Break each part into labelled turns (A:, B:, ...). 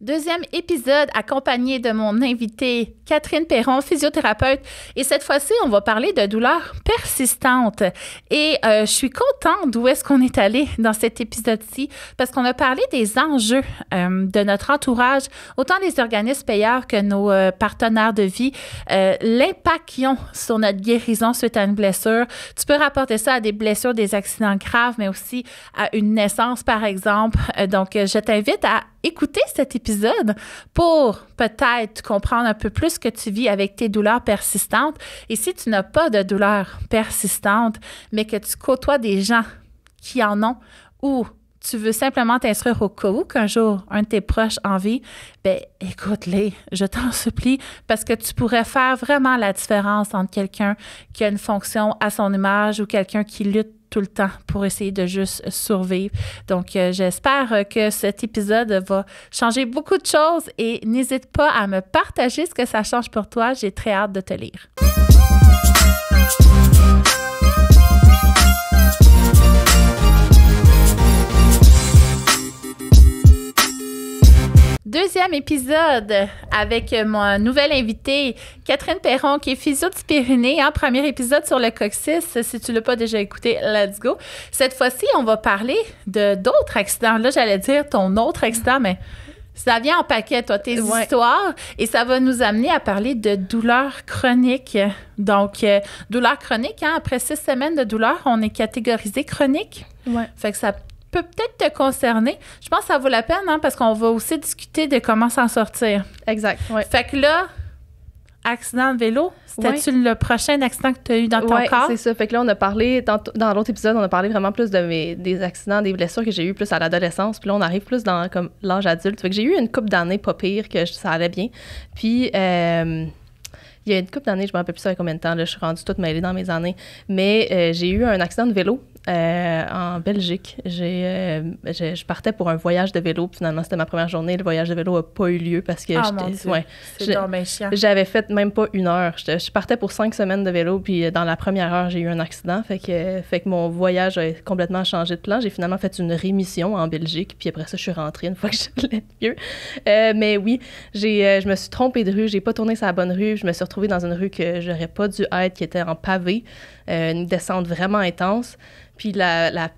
A: Deuxième épisode accompagné de mon invitée Catherine Perron, physiothérapeute. Et cette fois-ci, on va parler de douleurs persistantes. Et je suis contente d'où est-ce qu'on est allé dans cet épisode-ci parce qu'on a parlé des enjeux de notre entourage, autant des organismes payeurs que nos partenaires de vie, l'impact qu'ils ont sur notre guérison suite à une blessure. Tu peux rapporter ça à des blessures, des accidents graves, mais aussi à une naissance, par exemple. Donc, je t'invite à écouter cet épisode pour peut-être comprendre un peu plus ce que tu vis avec tes douleurs persistantes. Et si tu n'as pas de douleurs persistantes, mais que tu côtoies des gens qui en ont ou tu veux simplement t'instruire au cas où qu'un jour, un de tes proches en vit, bien, écoute-les, je t'en supplie, parce que tu pourrais faire vraiment la différence entre quelqu'un qui a une fonction à son image ou quelqu'un qui lutte tout le temps pour essayer de juste survivre. Donc, j'espère que cet épisode va changer beaucoup de choses et n'hésite pas à me partager ce que ça change pour toi. J'ai très hâte de te lire. Deuxième épisode avec mon nouvel invité, Catherine Perron, qui est physio du Pyrénées. Premier épisode sur le coccyx. Si tu ne l'as pas déjà écouté, let's go. Cette fois-ci, on va parler d'autres accidents. Là, j'allais dire ton autre accident, mais ça vient en paquet, toi, tes histoires. Et ça va nous amener à parler de douleurs chroniques. Donc, douleurs chroniques, après 6 semaines de douleur, on est catégorisé chronique.
B: Ouais.
A: Fait que ça peut peut-être te concerner. Je pense que ça vaut la peine, parce qu'on va aussi discuter de comment s'en sortir.
B: Exact, oui.
A: Fait que là, accident de vélo, c'était-tu le prochain accident que tu as eu dans ton corps?
B: Oui, c'est ça. Fait que là, on a parlé, dans l'autre épisode, on a parlé vraiment plus des accidents, des blessures que j'ai eues plus à l'adolescence. Puis là, on arrive plus dans comme l'âge adulte. Fait que j'ai eu une couple d'années pas pire, que ça allait bien. Puis, il y a une couple d'années, je me rappelle plus ça combien de temps, là, je suis rendue toute mêlée dans mes années, mais j'ai eu un accident de vélo en Belgique. Je partais pour un voyage de vélo, puis finalement, c'était ma première journée. Le voyage de vélo n'a pas eu lieu parce que
A: c'est donc bien chiant.
B: J'avais fait même pas 1 heure. Je partais pour 5 semaines de vélo, puis dans la première heure, j'ai eu un accident. Fait que mon voyage a complètement changé de plan. J'ai finalement fait une rémission en Belgique, puis après ça, je suis rentrée une fois que j'allais mieux. Mais oui, je me suis trompée de rue. J'ai pas tourné sur la bonne rue. Je me suis retrouvée dans une rue que j'aurais pas dû être, qui était en pavé. Une descente vraiment intense. Puis la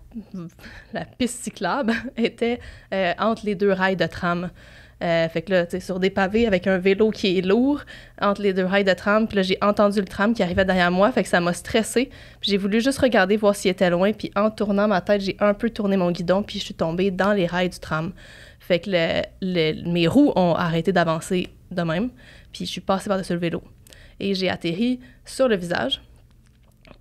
B: piste cyclable était entre les 2 rails de tram. Fait que là, tu sais, sur des pavés avec un vélo qui est lourd, entre les 2 rails de tram, puis là, j'ai entendu le tram qui arrivait derrière moi, fait que ça m'a stressée. Puis j'ai voulu juste regarder, voir s'il était loin, puis en tournant ma tête, j'ai un peu tourné mon guidon, puis je suis tombée dans les rails du tram. Fait que mes roues ont arrêté d'avancer de même, puis je suis passée par-dessus le vélo. Et j'ai atterri sur le visage.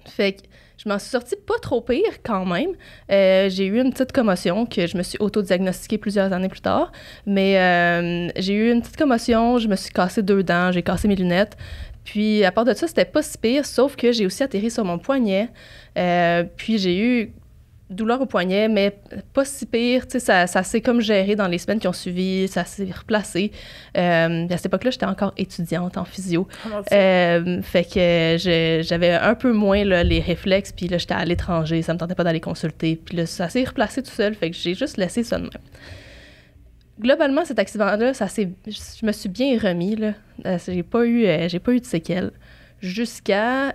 B: Fait que je m'en suis sortie pas trop pire quand même. J'ai eu une petite commotion que je me suis auto-diagnostiquée plusieurs années plus tard. Mais j'ai eu une petite commotion, je me suis cassé 2 dents, j'ai cassé mes lunettes. Puis à part de ça, c'était pas si pire, sauf que j'ai aussi atterri sur mon poignet. Puis j'ai eu douleur au poignet, mais pas si pire. Tu sais, ça s'est comme géré dans les semaines qui ont suivi, ça s'est replacé. À cette époque-là, j'étais encore étudiante en physio. Fait que j'avais un peu moins là, les réflexes, puis là, j'étais à l'étranger, ça me tentait pas d'aller consulter. Puis là, ça s'est replacé tout seul, fait que j'ai juste laissé ça de même. Globalement, cet accident-là, je me suis bien remis, là. J'ai pas eu de séquelles. Jusqu'à...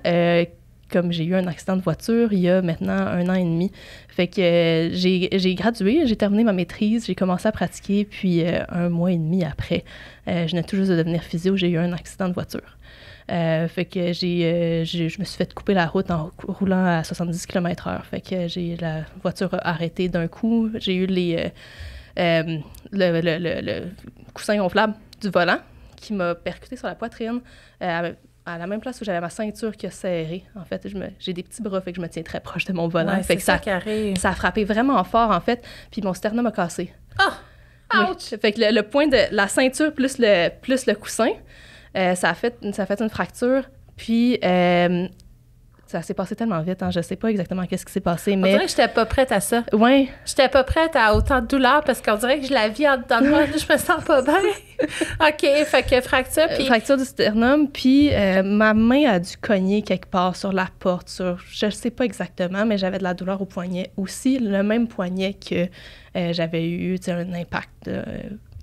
B: comme j'ai eu un accident de voiture il y a maintenant 1 an et demi. Fait que j'ai gradué, j'ai terminé ma maîtrise, j'ai commencé à pratiquer, puis 1 mois et demi après, je venais tout juste de devenir physio, j'ai eu un accident de voiture. Fait que je me suis fait couper la route en roulant à 70 km/h. Fait que la voiture a arrêté d'un coup. J'ai eu le coussin gonflable du volant qui m'a percuté sur la poitrine. À la même place où j'avais ma ceinture qui a serré. En fait, j'ai des petits bras, fait que je me tiens très proche de mon volant.
A: Ouais,
B: fait que ça a frappé vraiment fort, en fait. Puis mon sternum a cassé.
A: Ah! Ouch!
B: Oui. Fait que le point de la ceinture plus le coussin, ça a fait une fracture. Puis ça s'est passé tellement vite, hein, je sais pas exactement qu'est-ce qui s'est passé, mais...
A: On dirait que j'étais pas prête à ça.
B: Oui.
A: J'étais pas prête à autant de douleur parce qu'on dirait que je la vis en dedans de moi, je me sens pas bien. OK, fait que fracture, puis...
B: fracture du sternum, puis ma main a dû cogner quelque part sur la porte, je sais pas exactement, mais j'avais de la douleur au poignet aussi, le même poignet que j'avais eu un impact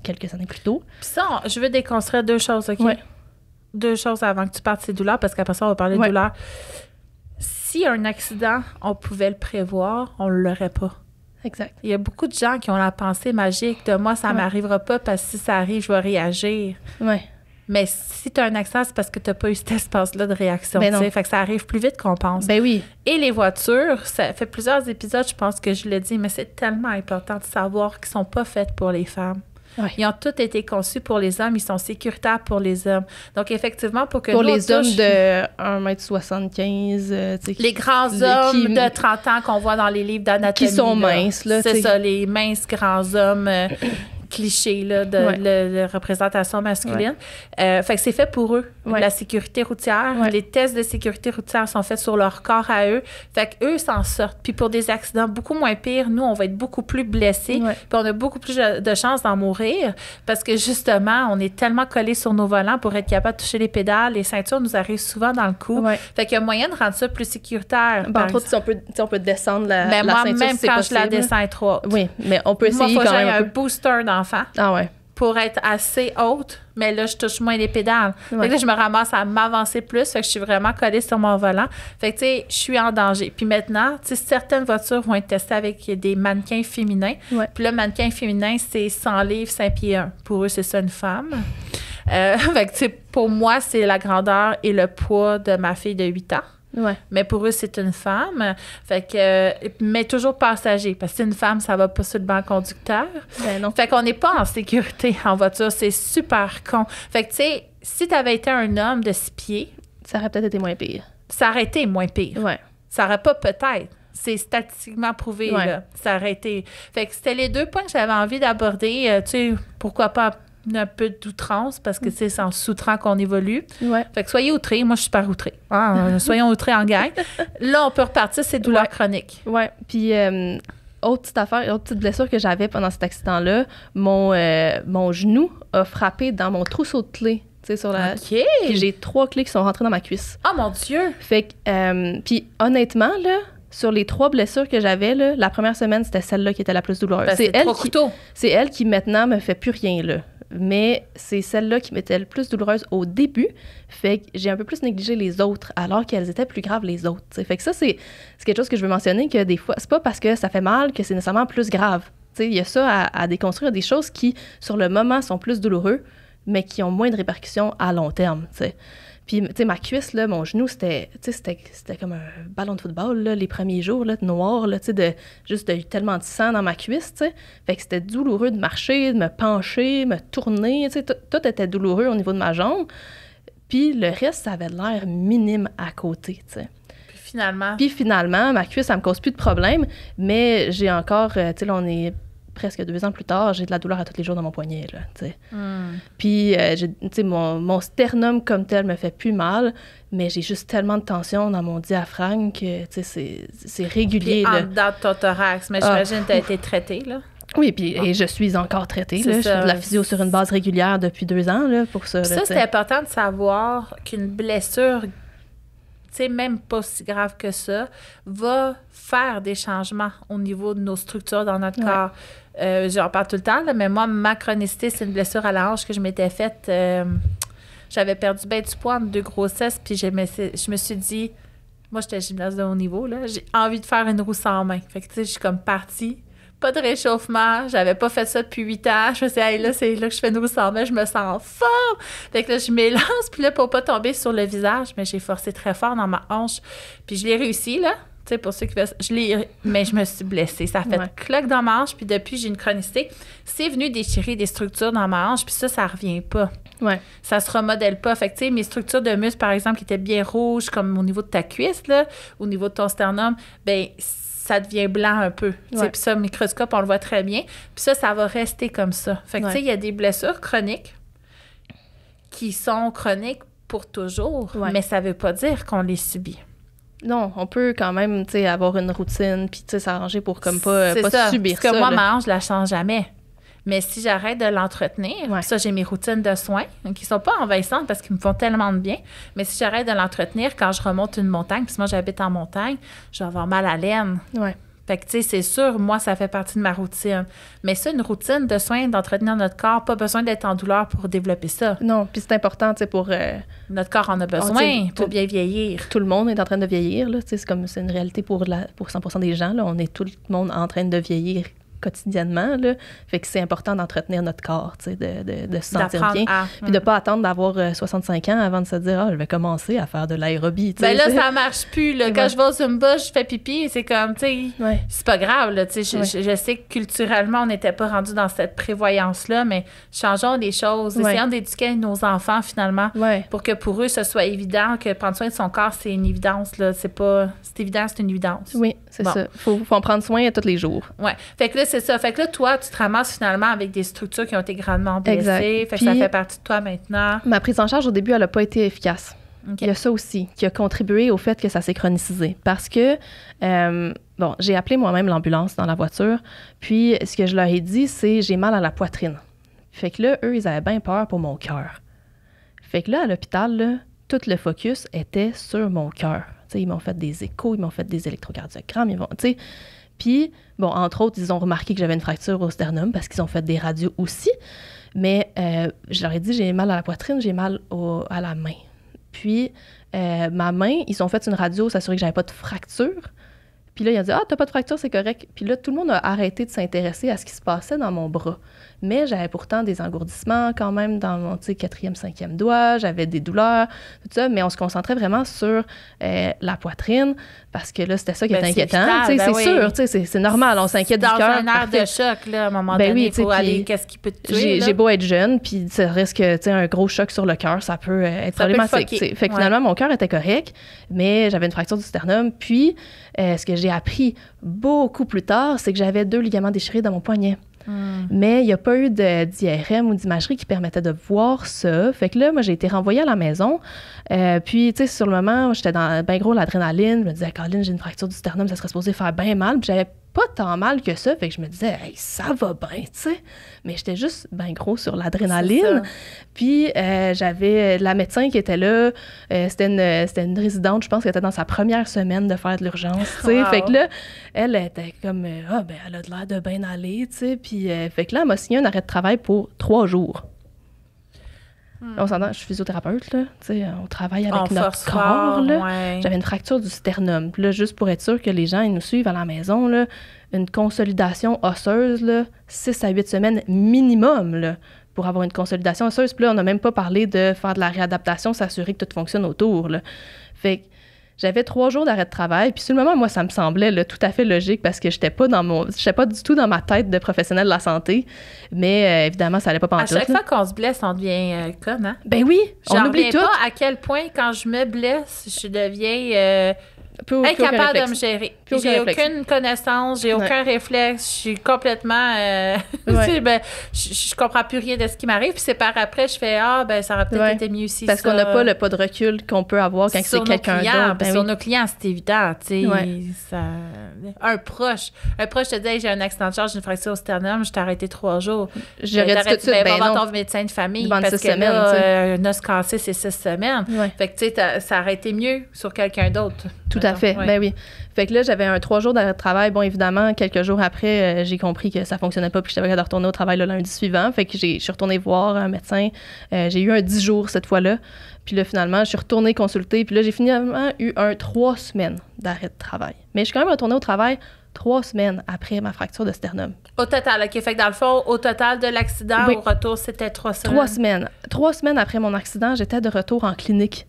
B: quelques années plus tôt.
A: Puis ça, je veux déconstruire 2 choses, OK?
B: Ouais.
A: 2 choses avant que tu partes de ces douleurs, parce qu'après ça, on va parler de douleurs. Si un accident, on pouvait le prévoir, on ne l'aurait pas.
B: Exact.
A: Il y a beaucoup de gens qui ont la pensée magique de moi, ça ne m'arrivera pas parce que si ça arrive, je vais réagir.
B: Oui.
A: Mais si tu as un accident, c'est parce que tu n'as pas eu cet espace-là de réaction.
B: Ben non.
A: Fait que ça arrive plus vite qu'on pense.
B: Ben oui.
A: Et les voitures, ça fait plusieurs épisodes, je pense que je l'ai dit, mais c'est tellement important de savoir qu'ils ne sont pas faites pour les femmes.
B: Ouais.
A: Ils ont tous été conçus pour les hommes, ils sont sécuritaires pour les hommes. Donc, effectivement, pour que
B: pour
A: nous,
B: les hommes de 1,75 m.
A: Les grands hommes de 30 ans qu'on voit dans les livres d'anatomie.
B: Qui sont minces, là.
A: C'est ça, les minces grands hommes clichés là, de la représentation masculine. Fait que c'est fait pour eux, la sécurité routière. Les tests de sécurité routière sont faits sur leur corps à eux. Fait qu'eux s'en sortent. Puis pour des accidents beaucoup moins pires, nous, on va être beaucoup plus blessés. Puis on a beaucoup plus de chances d'en mourir parce que justement, on est tellement collés sur nos volants pour être capable de toucher les pédales. Les ceintures nous arrivent souvent dans le cou. Fait qu'il y a moyen de rendre ça plus sécuritaire.
B: Entre autres, on peut descendre la ceinture
A: moi-même,
B: si
A: quand
B: possible.
A: je la descends trop haute.
B: Oui, mais on peut essayer
A: moi,
B: quand même
A: un booster d'enfant.
B: Ah ouais.
A: Pour être assez haute, mais là, je touche moins les pédales. Fait que là, je me ramasse à m'avancer plus, fait que je suis vraiment collée sur mon volant. Fait que, tu sais, je suis en danger. Puis maintenant, tu sais, certaines voitures vont être testées avec des mannequins féminins. Puis là, mannequin féminin, c'est 100 livres, 5 pieds 1. Pour eux, c'est ça, une femme. Fait que, tu sais, pour moi, c'est la grandeur et le poids de ma fille de 8 ans. Mais pour eux, c'est une femme. Fait que, mais toujours passager. Parce que une femme, ça va pas sur le banc conducteur.
B: Ben non.
A: Fait qu'on n'est pas en sécurité en voiture. C'est super con. Fait que, tu sais, si t'avais été un homme de 6 pieds...
B: Ça aurait peut-être été moins pire.
A: Ça aurait été moins pire. Ça aurait pas peut-être. C'est statistiquement prouvé, là. Ça aurait été... Fait que c'était les 2 points que j'avais envie d'aborder. Tu sais, pourquoi pas un peu d'outrance, parce que c'est en soutrant qu'on évolue. Fait que soyez outrés. Moi, je suis super outrée. Soyons outrés en gang. Là, on peut repartir ces douleurs chroniques.
B: Oui. Puis, autre petite affaire, autre petite blessure que j'avais pendant cet accident-là, mon genou a frappé dans mon trousseau de clés. Tu sais, sur la...
A: OK.
B: Puis j'ai 3 clés qui sont rentrées dans ma cuisse.
A: Oh mon Dieu!
B: Fait que, puis honnêtement, là, sur les 3 blessures que j'avais, là, la première semaine, c'était celle-là qui était la plus douloureuse.
A: Ben,
B: c'est elle qui maintenant me fait plus rien, là. Mais c'est celle-là qui m'était le plus douloureuse au début. Fait que j'ai un peu plus négligé les autres, alors qu'elles étaient plus graves les autres. T'sais. Fait que ça, c'est quelque chose que je veux mentionner, que des fois, c'est pas parce que ça fait mal que c'est nécessairement plus grave. Il y a ça à déconstruire, des choses qui, sur le moment, sont plus douloureuses, mais qui ont moins de répercussions à long terme. T'sais. Puis, tu sais, ma cuisse, là, mon genou, c'était comme un ballon de football, là, les premiers jours, là, noir, là, tu sais, juste de tellement de sang dans ma cuisse, tu sais. Fait que c'était douloureux de marcher, de me pencher, me tourner, tu sais, tout était douloureux au niveau de ma jambe. Puis le reste, ça avait l'air minime à côté, tu sais. Puis finalement, ma cuisse, ça me cause plus de problème, mais j'ai encore, tu sais, là, on est presque 2 ans plus tard, j'ai de la douleur à tous les jours dans mon poignet, là, tu sais. Puis, tu sais, mon sternum comme tel me fait plus mal, mais j'ai juste tellement de tension dans mon diaphragme que, tu sais, c'est régulier,
A: puis
B: là.
A: en dedans de ton thorax, mais j'imagine que tu as été traitée, là.
B: Oui, puis et je suis encore traitée, là. Je fais de la physio sur une base régulière depuis 2 ans, là, pour ça.
A: Ça, c'est important de savoir qu'une blessure, tu sais, même pas si grave que ça, va faire des changements au niveau de nos structures dans notre corps. J'en parle tout le temps, là, mais moi, ma chronicité, c'est une blessure à la hanche que je m'étais faite. J'avais perdu bien du poids entre 2 grossesses, puis je me suis dit, moi, j'étais gymnaste de haut niveau, là, j'ai envie de faire une roue sans main. Fait que, tu sais, je suis comme partie. Pas de réchauffement, j'avais pas fait ça depuis 8 ans. Je me suis dit, hey, là, c'est là que je fais une roue sans main, je me sens en forme. Fait que là, je m'élance, puis là, pour pas tomber sur le visage, mais j'ai forcé très fort dans ma hanche. Puis je l'ai réussi, là. Tu sais, pour ceux qui veulent, mais je me suis blessée. Ça a fait cloque dans ma hanche, puis depuis, j'ai une chronicité. C'est venu déchirer des structures dans ma hanche, puis ça revient pas. Ça se remodèle pas. Fait que, tu sais, mes structures de muscles, par exemple, qui étaient bien rouges, comme au niveau de ta cuisse, là, au niveau de ton sternum, ben ça devient blanc un peu. Puis ça, au microscope, on le voit très bien. Puis ça va rester comme ça. Fait que, tu sais, il y a des blessures chroniques qui sont chroniques pour toujours, mais ça veut pas dire qu'on les subit.
B: Non, on peut quand même, tu sais, avoir une routine puis, tu sais, s'arranger pour comme pas subir ça.
A: Parce que moi, ma hanche, je la change jamais. Mais si j'arrête de l'entretenir, ça, j'ai mes routines de soins qui sont pas envahissantes parce qu'ils me font tellement de bien. Mais si j'arrête de l'entretenir, quand je remonte une montagne, puis moi, j'habite en montagne, je vais avoir mal à l'aine. Fait que, tu sais, c'est sûr, moi, ça fait partie de ma routine. Mais ça, une routine de soins, d'entretenir notre corps, pas besoin d'être en douleur pour développer ça.
B: Non, puis c'est important, tu sais, pour...
A: Notre corps en a besoin pour bien vieillir.
B: Tout le monde est en train de vieillir, là, tu sais, c'est une réalité pour 100% des gens, là. On est tout le monde en train de vieillir quotidiennement, là. Fait que c'est important d'entretenir notre corps, tu sais, de se sentir bien. Puis de pas attendre d'avoir 65 ans avant de se dire « Ah, je vais commencer à faire de l'aérobie. »
A: Ben là, ça marche plus, là. Quand je vais au Zumba, je fais pipi, c'est comme, tu sais, c'est pas grave, là, tu sais. Je sais que culturellement, on n'était pas rendu dans cette prévoyance-là, mais changeons les choses. Essayons d'éduquer nos enfants, finalement, pour que pour eux, ce soit évident que prendre soin de son corps, c'est une évidence, là. C'est évident, c'est une évidence.
B: Oui, c'est ça. Faut en prendre soin tous les jours.
A: Oui. Fait que là, c'est ça. Fait que là, toi, tu te ramasses finalement avec des structures qui ont été grandement blessées.
B: Exact.
A: Fait que
B: puis,
A: ça fait partie de toi maintenant.
B: Ma prise en charge, au début, elle n'a pas été efficace.
A: Okay.
B: Il y a ça aussi qui a contribué au fait que ça s'est chronicisé. Parce que, j'ai appelé moi-même l'ambulance dans la voiture. Puis, ce que je leur ai dit, c'est « j'ai mal à la poitrine ». Fait que là, eux, ils avaient bien peur pour mon cœur. Fait que là, à l'hôpital, là, tout le focus était sur mon cœur. T'sais, ils m'ont fait des échos, ils m'ont fait des électrocardiogrammes, puis, entre autres, ils ont remarqué que j'avais une fracture au sternum parce qu'ils ont fait des radios aussi. Mais je leur ai dit, j'ai mal à la poitrine, j'ai mal à la main. Puis, ma main, ils ont fait une radio, s'assurer que j'avais pas de fracture. Puis là, ils ont dit, ah, t'as pas de fracture, c'est correct. Puis là, tout le monde a arrêté de s'intéresser à ce qui se passait dans mon bras. Mais j'avais pourtant des engourdissements quand même dans mon 4e, 5e doigt. J'avais des douleurs, tout ça. Mais on se concentrait vraiment sur la poitrine parce que là, c'était ça qui était inquiétant. C'est sûr, c'est normal. On s'inquiète du cœur.
A: Dans un air de choc, là, à un moment donné, il faut aller, qu'est-ce qui peut te tuer?
B: J'ai beau être jeune, puis ça risque, un gros choc sur le cœur, ça peut être problématique. Fait que finalement, mon cœur était correct, mais j'avais une fracture du sternum. Puis, ce que j'ai appris beaucoup plus tard, c'est que j'avais 2 ligaments déchirés dans mon poignet. Mais il n'y a pas eu d'IRM ou d'imagerie qui permettait de voir ça. Fait que là, moi, j'ai été renvoyée à la maison. Puis, tu sais, sur le moment, j'étais dans bien gros l'adrénaline. Je me disais, Caroline, j'ai une fracture du sternum, ça serait supposé faire bien mal. Puis j'avais pas tant mal que ça. Fait que je me disais, hey, ça va bien, tu sais. Mais j'étais juste bien gros sur l'adrénaline. Puis j'avais la médecin qui était là. C'était une résidente, je pense, qui était dans sa première semaine de faire de l'urgence, tu sais. Wow. Fait que là, elle était comme, elle a de l'air de bien aller, tu sais. Puis, fait que là, elle m'a signé un arrêt de travail pour 3 jours. On s'entend, je suis physiothérapeute, là. Tu sais, on travaille avec notre corps, là. Ouais. J'avais une fracture du sternum. Puis là, juste pour être sûr que les gens, ils nous suivent à la maison, là, une consolidation osseuse, là, 6 à 8 semaines minimum, là, pour avoir une consolidation osseuse. Puis là, on n'a même pas parlé de faire de la réadaptation, s'assurer que tout fonctionne autour, là. Fait que j'avais 3 jours d'arrêt de travail. Puis sur le moment, moi, ça me semblait là, tout à fait logique parce que j'étais pas du tout dans ma tête de professionnel de la santé. Mais évidemment, ça allait pas pantoute.
A: À chaque fois qu'on se blesse, on devient conne, hein?
B: Ben oui, on oublie tout.
A: J'en reviens pas à quel point, quand je me blesse, je deviens incapable de me gérer. J'ai aucune connaissance, j'ai aucun réflexe, je suis complètement... je comprends plus rien de ce qui m'arrive. Puis c'est par après, je fais, ça aurait peut-être été mieux aussi.
B: Parce qu'on n'a pas le pas de recul qu'on peut avoir quand c'est quelqu'un d'autre.
A: Sur nos clients, c'est évident. Un proche te dit, hey, j'ai un accident de charge, j'ai une fracture au sternum, je t'ai arrêté 3 jours.
B: J'aurais dit tout de suite,
A: va voir ton médecin de famille. Parce que semaines, là, un os cassé, c'est 6 semaines. Fait que, tu sais, ça aurait été mieux sur quelqu'un d'autre.
B: Tout à fait, ben oui. Fait que là, j'avais un 3 jours d'arrêt de travail. Bon, évidemment, quelques jours après, j'ai compris que ça fonctionnait pas puis que j'étais capable de retourner au travail le lundi suivant. Fait que je suis retournée voir un médecin. J'ai eu un 10 jours cette fois-là. Puis là, finalement, je suis retournée consulter. Puis là, j'ai finalement eu un 3 semaines d'arrêt de travail. Mais je suis quand même retournée au travail 3 semaines après ma fracture de sternum.
A: Au total, OK. Fait que dans le fond, au total de l'accident, au retour, c'était 3 semaines.
B: 3 semaines. 3 semaines après mon accident, j'étais de retour en clinique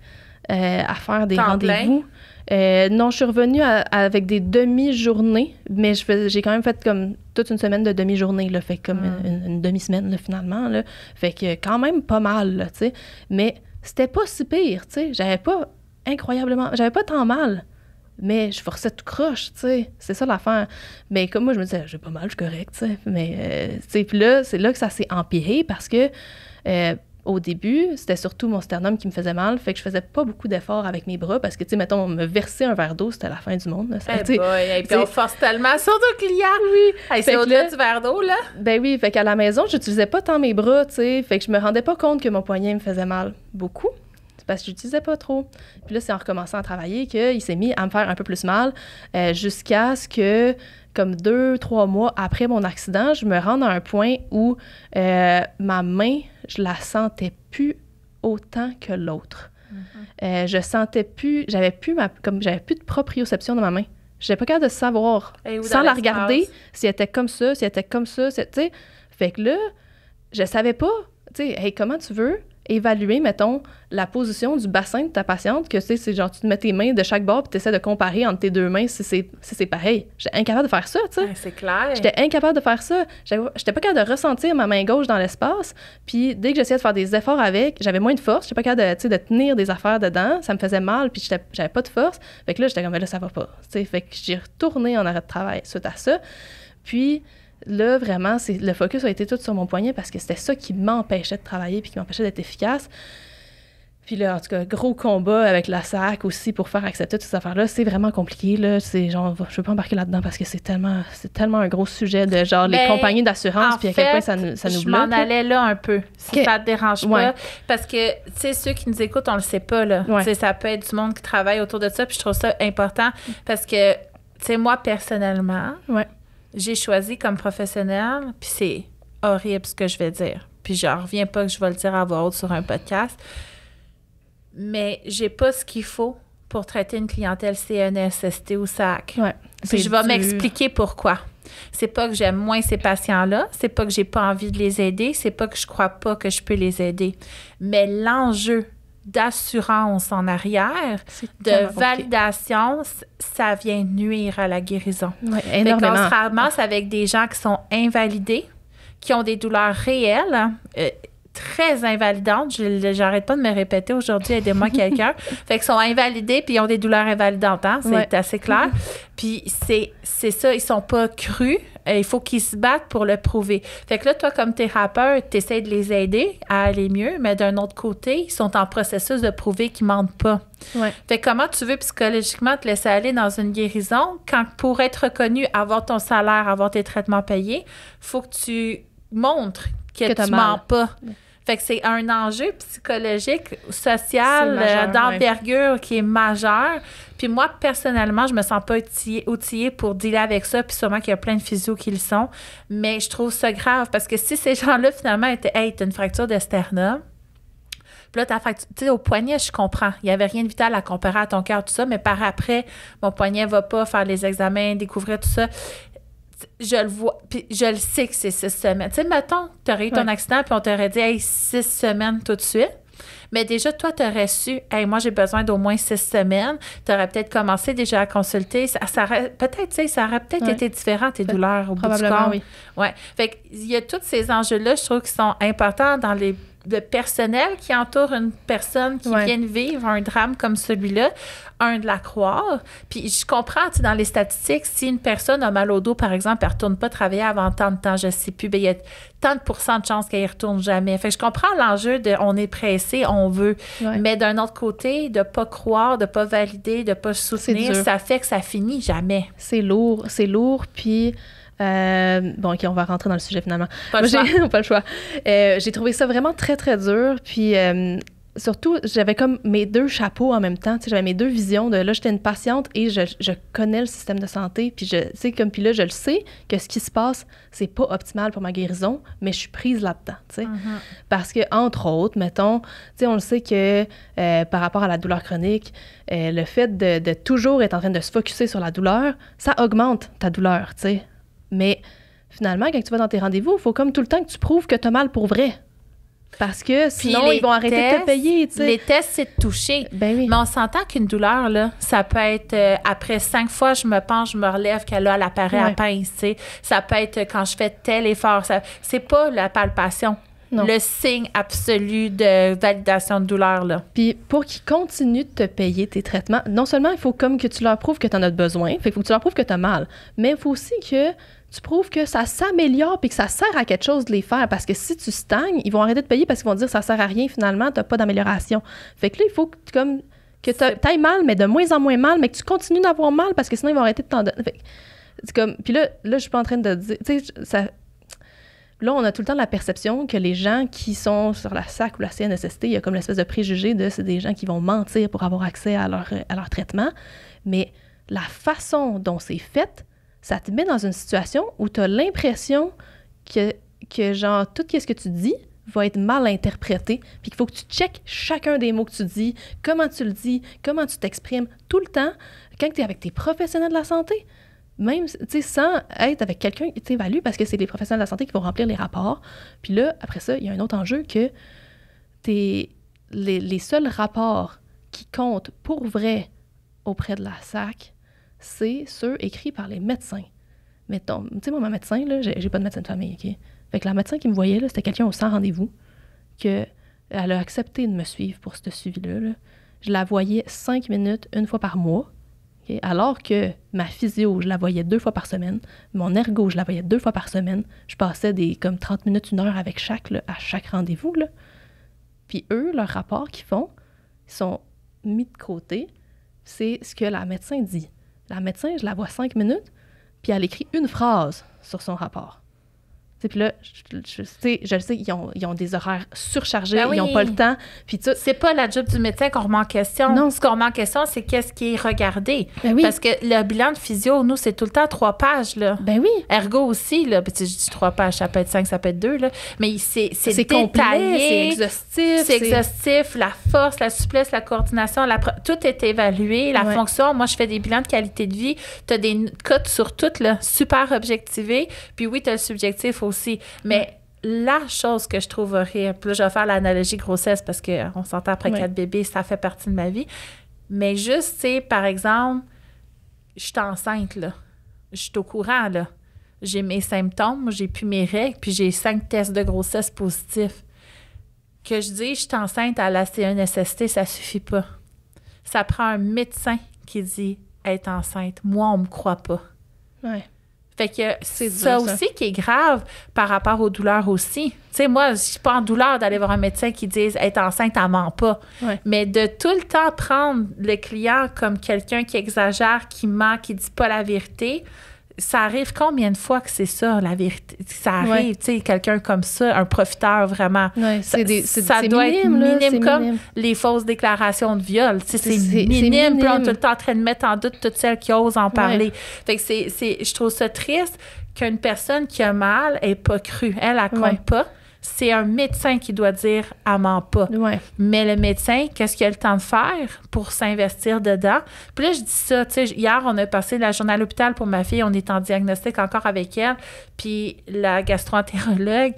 B: à faire des rendez-vous. Non, je suis revenue avec des demi-journées, mais j'ai quand même fait comme toute une semaine de demi-journée, là, fait comme une demi-semaine, là, finalement, là. Fait que quand même pas mal, là, tu sais. Mais c'était pas si pire, tu sais. J'avais pas tant mal, mais je forçais tout croche, tu sais. C'est ça l'affaire. Mais comme moi, je me disais, j'ai pas mal, je suis correct, tu sais. Mais, tu sais, puis là, c'est là que ça s'est empiré parce que... au début, c'était surtout mon sternum qui me faisait mal, fait que je faisais pas beaucoup d'efforts avec mes bras parce que, tu sais, mettons, me verser un verre d'eau, c'était la fin du monde. Là.
A: Et puis on force tellement sur nos clients.
B: Oui.
A: Hey, c'est au-delà du verre d'eau, là.
B: Ben oui, fait qu'à la maison, j'utilisais pas tant mes bras, tu sais, fait que je me rendais pas compte que mon poignet me faisait mal beaucoup. C'est parce que j'utilisais pas trop. Puis là, c'est en recommençant à travailler qu'il s'est mis à me faire un peu plus mal jusqu'à ce que, comme 2-3 mois après mon accident, je me rende à un point où ma main, je la sentais plus autant que l'autre. Je sentais plus, j'avais plus de proprioception dans ma main. Je n'étais pas capable de savoir, sans la regarder, si elle était comme ça, tu sais. Fait que là, je savais pas, tu sais, hey, comment tu veux évaluer, mettons, la position du bassin de ta patiente, que c'est genre, tu te mets tes mains de chaque bord puis tu essaies de comparer entre tes deux mains si c'est pareil. J'étais incapable de faire ça, tu sais.
A: C'est clair.
B: J'étais incapable de faire ça. J'étais pas capable de ressentir ma main gauche dans l'espace, puis dès que j'essayais de faire des efforts avec, j'avais moins de force. J'étais pas capable de tenir des affaires dedans. Ça me faisait mal, puis j'avais pas de force. Fait que là, j'étais comme, là, ça va pas. Tu sais, fait que j'ai retourné en arrêt de travail suite à ça. Puis là, vraiment, le focus a été tout sur mon poignet parce que c'était ça qui m'empêchait de travailler puis qui m'empêchait d'être efficace. Puis là, en tout cas, gros combat avec la SAC aussi pour faire accepter toutes ces affaires-là. C'est vraiment compliqué, là. C'est genre, je veux pas embarquer là-dedans parce que c'est tellement un gros sujet de genre les compagnies d'assurance puis à quel point ça nous bloque.
A: Je m'en allais là un peu, si ça te dérange pas. Parce que, tu sais, ceux qui nous écoutent, on le sait pas, là. Tu sais, ça peut être du monde qui travaille autour de ça puis je trouve ça important parce que, tu sais, moi, personnellement, j'ai choisi comme professionnel, puis c'est horrible ce que je vais dire. Puis je reviens pas que je vais le dire à voix haute sur un podcast, mais j'ai pas ce qu'il faut pour traiter une clientèle CNSST ou SAC. Puis je vais m'expliquer pourquoi. C'est pas que j'aime moins ces patients-là, c'est pas que j'ai pas envie de les aider, c'est pas que je crois pas que je peux les aider. Mais l'enjeu d'assurance en arrière, de validation, ça vient nuire à la guérison.
B: Énormément.
A: On se ramasse avec des gens qui sont invalidés, qui ont des douleurs réelles, très invalidantes. J'arrête pas de me répéter aujourd'hui, aidez-moi quelqu'un. Fait qu'ils sont invalidés puis ils ont des douleurs invalidantes, hein? C'est assez clair. Puis c'est ça, ils sont pas crus. Il faut qu'ils se battent pour le prouver. Fait que là, toi, comme thérapeute, tu essaies de les aider à aller mieux, mais d'un autre côté, ils sont en processus de prouver qu'ils mentent pas. Fait que comment tu veux psychologiquement te laisser aller dans une guérison quand pour être reconnu, avoir ton salaire, avoir tes traitements payés, faut que tu montres que tu mens pas. Fait que c'est un enjeu psychologique, social, d'envergure qui est majeur. Puis moi, personnellement, je me sens pas outillée pour dealer avec ça, puis sûrement qu'il y a plein de physios qui le sont. Mais je trouve ça grave parce que si ces gens-là, finalement, étaient « Hey, t'as une fracture de sternum », puis là, ta fracture, tu sais, au poignet, je comprends. Il n'y avait rien de vital à comparer à ton cœur, tout ça, mais par après, mon poignet va pas faire les examens, découvrir tout ça. Je le vois, puis je le sais que c'est 6 semaines. Tu sais, mettons, tu aurais eu ton accident, puis on t'aurait dit, hey, 6 semaines tout de suite. Mais déjà, toi, tu aurais su, hey, moi, j'ai besoin d'au moins 6 semaines. Tu aurais peut-être commencé déjà à consulter. Ça aurait peut-être été différent, tes douleurs au bout du corps. Oui. Fait qu'il y a tous ces enjeux-là, je trouve, qui sont importants dans le personnel qui entoure une personne qui vient de vivre un drame comme celui-là, de la croire. Puis je comprends, tu sais, dans les statistiques, si une personne a mal au dos, par exemple, elle ne retourne pas travailler avant tant de temps, je ne sais plus, bien, il y a tant de pourcents de chances qu'elle ne retourne jamais. Fait que je comprends l'enjeu de on est pressé, on veut. Mais d'un autre côté, de ne pas croire, de ne pas valider, de ne pas soutenir, ça fait que ça finit jamais.
B: C'est lourd, puis... bon, OK, on va rentrer dans le sujet finalement.
A: Pas le
B: choix. J'ai trouvé ça vraiment très, très dur. Puis surtout, j'avais comme mes 2 chapeaux en même temps. Tu sais, j'avais mes 2 visions de là, j'étais une patiente et je connais le système de santé. Puis puis là, je le sais que ce qui se passe, c'est pas optimal pour ma guérison, mais je suis prise là-dedans. Tu sais. Parce que, entre autres, mettons, tu sais, on le sait que par rapport à la douleur chronique, le fait de toujours être en train de se focusser sur la douleur, ça augmente ta douleur, tu sais. Mais finalement, quand tu vas dans tes rendez-vous, il faut comme tout le temps que tu prouves que tu as mal pour vrai. Parce que sinon, ils vont arrêter de te payer. Tu sais.
A: Les tests, c'est de toucher.
B: Ben oui.
A: Mais on s'entend qu'une douleur, là, ça peut être après 5 fois, je me penche, je me relève, qu'elle apparaît à pince. Tu sais. Ça peut être quand je fais tel effort. C'est pas la palpation. Non. Le signe absolu de validation de douleur, là.
B: Puis pour qu'ils continuent de te payer tes traitements, non seulement il faut comme que tu leur prouves que tu en as besoin, il faut que tu leur prouves que tu as mal, mais il faut aussi que tu prouves que ça s'améliore puis que ça sert à quelque chose de les faire. Parce que si tu stagnes, ils vont arrêter de payer parce qu'ils vont dire que ça sert à rien finalement, tu n'as pas d'amélioration. Fait que là, il faut que tu ailles mal, mais de moins en moins mal, mais que tu continues d'avoir mal parce que sinon, ils vont arrêter de t'en donner. Puis là, je suis pas en train de dire... Tu sais, ça... Là, on a tout le temps la perception que les gens qui sont sur la SAC ou la CNSST, il y a comme l'espèce de préjugé de c'est des gens qui vont mentir pour avoir accès à leur traitement. Mais la façon dont c'est fait, ça te met dans une situation où tu as l'impression que genre, tout ce que tu dis va être mal interprété, puis qu'il faut que tu checkes chacun des mots que tu dis, comment tu le dis, comment tu t'exprimes, tout le temps, quand tu es avec tes professionnels de la santé. Même, tu sais, sans être avec quelqu'un qui t'évalue, parce que c'est les professionnels de la santé qui vont remplir les rapports. Puis là, après ça, il y a un autre enjeu que les seuls rapports qui comptent pour vrai auprès de la SAC, c'est ceux écrits par les médecins. Mettons, tu sais, moi, ma médecin, là, j'ai pas de médecin de famille, OK? Fait que la médecin qui me voyait, là, c'était quelqu'un au sans rendez-vous, qu'elle a accepté de me suivre pour ce suivi-là. Là. Je la voyais 5 minutes, une fois par mois. Okay? Alors que ma physio, je la voyais 2 fois par semaine. Mon ergo, je la voyais 2 fois par semaine. Je passais comme 30 minutes, 1 heure avec à chaque rendez-vous. Là. Puis eux, leurs rapports qu'ils font, ils sont mis de côté. C'est ce que la médecin dit. La médecin, je la vois 5 minutes, puis elle écrit une phrase sur son rapport. Puis là, je le sais, ils ont des horaires surchargés,
A: ben oui.
B: Ils n'ont pas le temps. Puis
A: c'est pas la job du médecin qu'on remet en question.
B: Non.
A: Ce qu'on remet en question, c'est qu'est-ce qui est regardé.
B: Ben oui.
A: Parce que le bilan de physio, nous, c'est tout le temps 3 pages. Là.
B: Ben oui.
A: Ergo aussi, là, je dis 3 pages, ça peut être 5, ça peut être 2. Là. Mais c'est détaillé.
B: Complet, c'est exhaustif.
A: C'est exhaustif. La force, la souplesse, la coordination, tout est évalué. La fonction, moi, je fais des bilans de qualité de vie. Tu as des cotes sur tout, là, super objectivé. Puis oui, tu as le subjectif aussi. Mais la chose que je trouve horrible, puis là, je vais faire l'analogie grossesse parce qu'on s'entend après 4 bébés, ça fait partie de ma vie. Mais juste, tu sais, par exemple, je suis enceinte, là. Je suis au courant, là. J'ai mes symptômes, j'ai plus mes règles, puis j'ai 5 tests de grossesse positifs. Que je dis, je suis enceinte à la CNSST, ça suffit pas. Ça prend un médecin qui dit être enceinte. Moi, on me croit pas.
B: Ouais.
A: Fait que c'est ça aussi qui est grave par rapport aux douleurs aussi. Tu sais, moi, je suis pas en douleur d'aller voir un médecin qui dit être enceinte, elle ment pas.
B: Ouais.
A: Mais de tout le temps prendre le client comme quelqu'un qui exagère, qui ment, qui dit pas la vérité, ça arrive combien de fois que c'est ça, la vérité? Ça arrive, tu sais, quelqu'un comme ça, un profiteur vraiment.
B: Ouais, ça
A: doit
B: minime,
A: être minime
B: là,
A: comme
B: minime.
A: Les fausses déclarations de viol. Tu sais, c'est minime. Puis on est tout le temps en train de mettre en doute toutes celles qui osent en parler. Fait que je trouve ça triste qu'une personne qui a mal n'ait pas cru. Elle compte pas. C'est un médecin qui doit dire « elle ment pas
B: Ouais. ».
A: Mais le médecin, qu'est-ce qu'il a le temps de faire pour s'investir dedans? Puis là, je dis ça, tu sais, hier, on a passé la journée à l'hôpital pour ma fille, on est en diagnostic encore avec elle, puis la gastro-entérologue,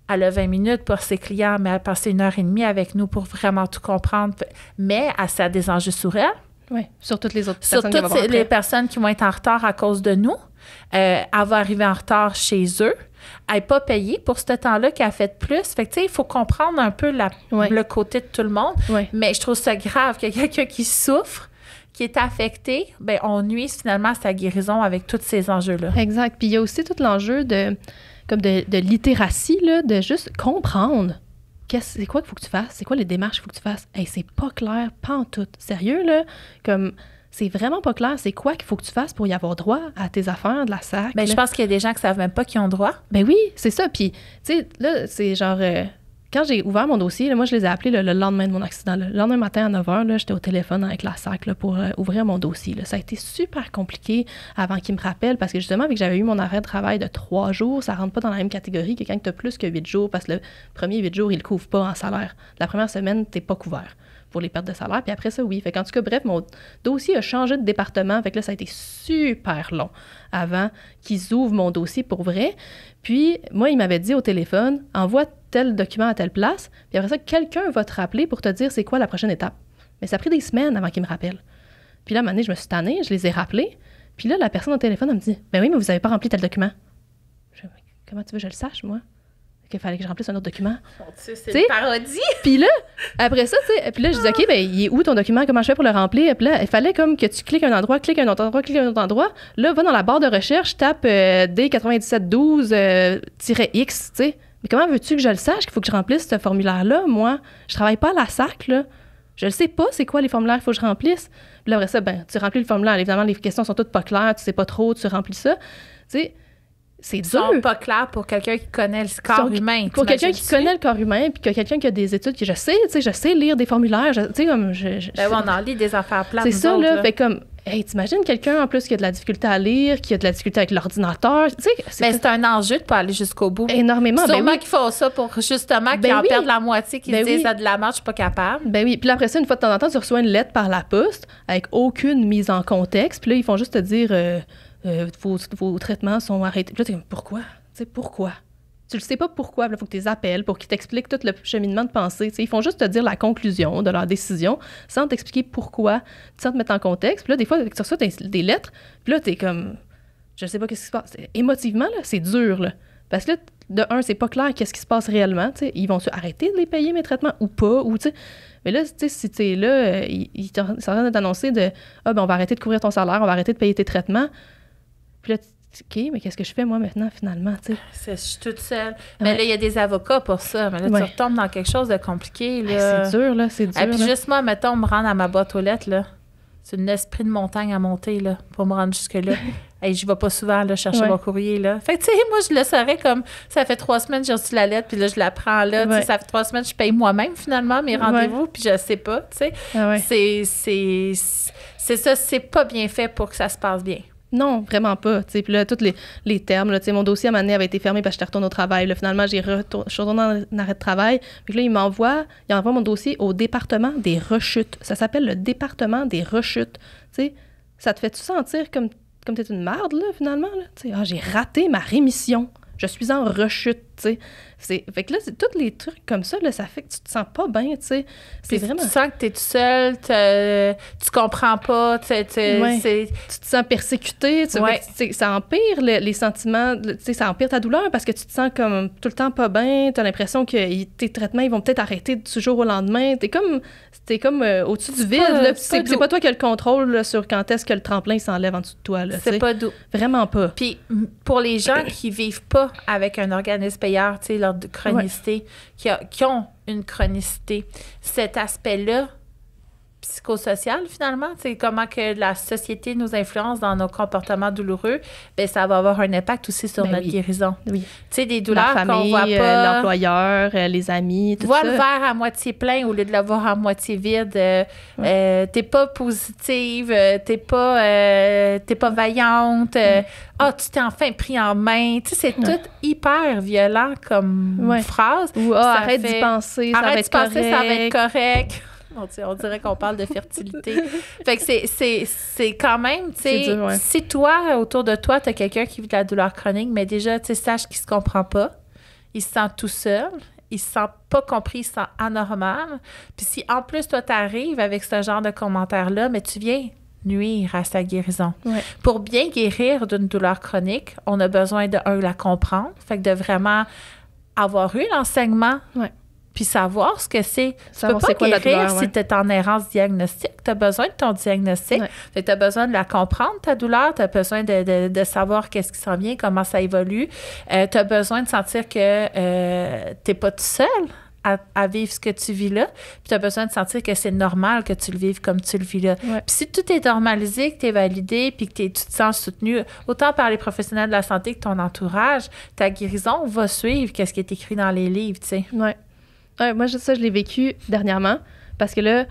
A: elle a 20 minutes pour ses clients, mais elle a passé 1h30 avec nous pour vraiment tout comprendre. Mais ça a des enjeux sur elle.
B: Oui, sur toutes les autres
A: sur
B: personnes.
A: Sur toutes les personnes qui vont être en retard à cause de nous. Elle va arriver en retard chez eux. Elle n'est pas payée pour ce temps-là qu'elle a fait plus. Fait que, tu sais, il faut comprendre un peu le côté de tout le monde.
B: Ouais.
A: Mais je trouve ça grave qu'il y ait quelqu'un qui souffre, qui est affecté. Bien, on nuit finalement à sa guérison avec tous ces enjeux-là.
B: Exact. Puis il y a aussi tout l'enjeu de littératie, là, de juste comprendre. C'est quoi qu'il faut que tu fasses? C'est quoi les démarches qu'il faut que tu fasses? Hey, c'est pas clair, pas en tout. Sérieux, là? Comme, c'est vraiment pas clair. C'est quoi qu'il faut que tu fasses pour y avoir droit à tes affaires de la SAC?
A: Bien, je pense qu'il y a des gens qui savent même pas qu'ils ont droit.
B: Ben oui, c'est ça. Puis, tu sais, là, c'est genre... quand j'ai ouvert mon dossier, là, moi, je les ai appelés le lendemain de mon accident. Le lendemain matin à 9h, là, j'étais au téléphone avec la SAC là, pour ouvrir mon dossier. Là. Ça a été super compliqué avant qu'ils me rappellent parce que justement, vu que j'avais eu mon arrêt de travail de 3 jours, ça rentre pas dans la même catégorie que quand tu as plus que 8 jours parce que le premier 8 jours, ils le couvrent pas en salaire. La première semaine, t'es pas couvert pour les pertes de salaire. Puis après ça, oui. Fait qu'en tout cas, bref, mon dossier a changé de département. Fait que là, ça a été super long avant qu'ils ouvrent mon dossier pour vrai. Puis, moi, il m'avait dit au téléphone, envoie tel document à telle place. Puis après ça, quelqu'un va te rappeler pour te dire c'est quoi la prochaine étape. Mais ça a pris des semaines avant qu'il me rappelle. Puis là, à un moment donné, je me suis tannée, je les ai rappelés. Puis là, la personne au téléphone, elle me dit, ben oui, mais vous n'avez pas rempli tel document. Comment tu veux que je le sache, moi? Qu'il fallait que je remplisse un autre document.
A: Mon Dieu, c'est une parodie!
B: Puis là, après ça, tu sais, puis là, je dis, OK, ben il est où ton document? Comment je fais pour le remplir? Puis là, il fallait comme que tu cliques un endroit, cliques un autre endroit, cliques un autre endroit. Là, va dans la barre de recherche, tape D9712-X, tu sais. Mais comment veux-tu que je le sache qu'il faut que je remplisse ce formulaire-là, moi? Je travaille pas à la SAC, là. Je le sais pas, c'est quoi les formulaires qu'il faut que je remplisse. Puis là, après ça, ben tu remplis le formulaire. Évidemment, les questions sont toutes pas claires, tu sais pas trop, tu remplis ça. Tu sais, c'est dur.
A: Ils sont pas clairs pour quelqu'un qui connaît le corps humain.
B: Pour quelqu'un qui connaît le corps humain, puis quelqu'un qui a des études, je sais lire des formulaires, tu sais, comme...
A: on en lit des affaires plates,
B: c'est ça,
A: autres,
B: là. Fait comme, hey, t'imagines quelqu'un, en plus, qui a de la difficulté à lire, qui a de la difficulté avec l'ordinateur, tu sais...
A: C'est un enjeu de pas aller jusqu'au bout.
B: Énormément,
A: Sûrement qu'ils font ça pour, justement, qu'ils en perdent la moitié, qu'ils se disent, de la marche, je suis pas capable.
B: Ben oui, puis après ça, une fois de temps en temps, tu reçois une lettre par la poste, avec aucune mise en contexte, puis là, ils font juste te dire, vos traitements sont arrêtés. Puis là, t'es comme, pourquoi? Tu sais, pourquoi? Tu le sais pas pourquoi, il faut que tu les appelles pour qu'ils t'expliquent tout le cheminement de pensée. T'sais, ils font juste te dire la conclusion de leur décision sans t'expliquer pourquoi, sans te mettre en contexte. Puis là, des fois, tu reçois des lettres, puis là, t'es comme... Je sais pas qu'est-ce qui se passe. Émotivement, là, c'est dur, là. Parce que là, de un, c'est pas clair qu'est-ce qui se passe réellement. T'sais. Ils vont-tu arrêter de les payer, mes traitements, ou pas? Ou, mais là, si t'es là, ils sont en train de t'annoncer de « Ah, ben on va arrêter de couvrir ton salaire, on va arrêter de payer tes traitements. » Puis là, OK, mais qu'est-ce que je fais, moi, maintenant, finalement, tu sais?
A: Je suis toute seule. Mais là, il y a des avocats pour ça. Mais là, tu retombes dans quelque chose de compliqué, là.
B: C'est dur, là, c'est dur.
A: Et puis juste moi, mettons, me rendre à ma boîte aux lettres, là. C'est un esprit de montagne à monter, là, pour me rendre jusque-là. Hey, je vais pas souvent, là, chercher mon courrier, là. Fait que, tu sais, moi, je le saurais comme... Ça fait 3 semaines que j'ai reçu la lettre, puis là, je la prends là. Tu sais, ça fait 3 semaines que je paye moi-même, finalement, mes rendez-vous, puis je sais pas, tu sais. C'est ça, c'est pas bien fait pour que ça se passe bien.
B: Non, vraiment pas. T'sais. Puis là, tous les termes, là, mon dossier à un moment donné avait été fermé parce que j'étais retournée au travail. Là, finalement, je suis retournée en arrêt de travail. Puis là, il envoie mon dossier au département des rechutes. Ça s'appelle le département des rechutes. T'sais, ça te fait-tu sentir comme t'es une merde, là, finalement? Là? Ah, j'ai raté ma rémission. Je suis en rechute, tu sais. Fait que là, c'est tous les trucs comme ça, là, ça fait que tu te sens pas bien, tu sais. C'est vraiment...
A: Tu sens que t'es tout seul, tu comprends pas, tu te
B: sens persécuté, ça empire les sentiments, tu sais, ça empire ta douleur parce que tu te sens comme tout le temps pas bien, t'as l'impression que tes traitements, ils vont peut-être arrêter du jour au lendemain. T'es comme au-dessus du vide, là. C'est pas toi qui as le contrôle là, sur quand est-ce que le tremplin s'enlève en dessous de toi, là.
A: C'est pas doux.
B: Vraiment pas.
A: Puis pour les gens qui vivent pas avec un organisme payeur, tu sais, leur chronicité, qui ont une chronicité, cet aspect-là psychosocial, finalement, c'est comment que la société nous influence dans nos comportements douloureux, bien, ça va avoir un impact aussi sur notre guérison. Oui. Tu sais, des douleurs qu'on voit pas...
B: l'employeur, les amis, tout ça.
A: Vois le verre à moitié plein au lieu de le voir à moitié vide. T'es pas positive, t'es pas vaillante. Tu t'es enfin pris en main. Tu sais, c'est tout hyper violent comme phrase.
B: Ou arrête d'y penser, ça va être correct.
A: Ça va être correct. On dirait qu'on parle de fertilité. Fait que c'est quand même, tu sais, si toi, autour de toi, t'as quelqu'un qui vit de la douleur chronique, mais déjà, tu sais, sache qu'il se comprend pas, il se sent tout seul, il se sent pas compris, il se sent anormal. Puis si, en plus, toi, t'arrives avec ce genre de commentaires-là, mais tu viens nuire à sa guérison. Ouais. Pour bien guérir d'une douleur chronique, on a besoin de, la comprendre, fait que de vraiment avoir eu l'enseignement, puis savoir ce que c'est. Tu peux pas guérir si tu es en errance diagnostique. Tu as besoin de ton diagnostic. Tu as besoin de la comprendre, ta douleur. Tu as besoin de savoir qu'est-ce qui s'en vient, comment ça évolue. Tu as besoin de sentir que tu n'es pas tout seul à vivre ce que tu vis là. Puis tu as besoin de sentir que c'est normal que tu le vives comme tu le vis là. Ouais. Puis si tout est normalisé, que tu es validé, puis que tu te sens soutenu, autant par les professionnels de la santé que ton entourage, ta guérison va suivre qu'est-ce qui est écrit dans les livres, tu sais.
B: Ouais. Moi, ça, je l'ai vécu dernièrement parce que là,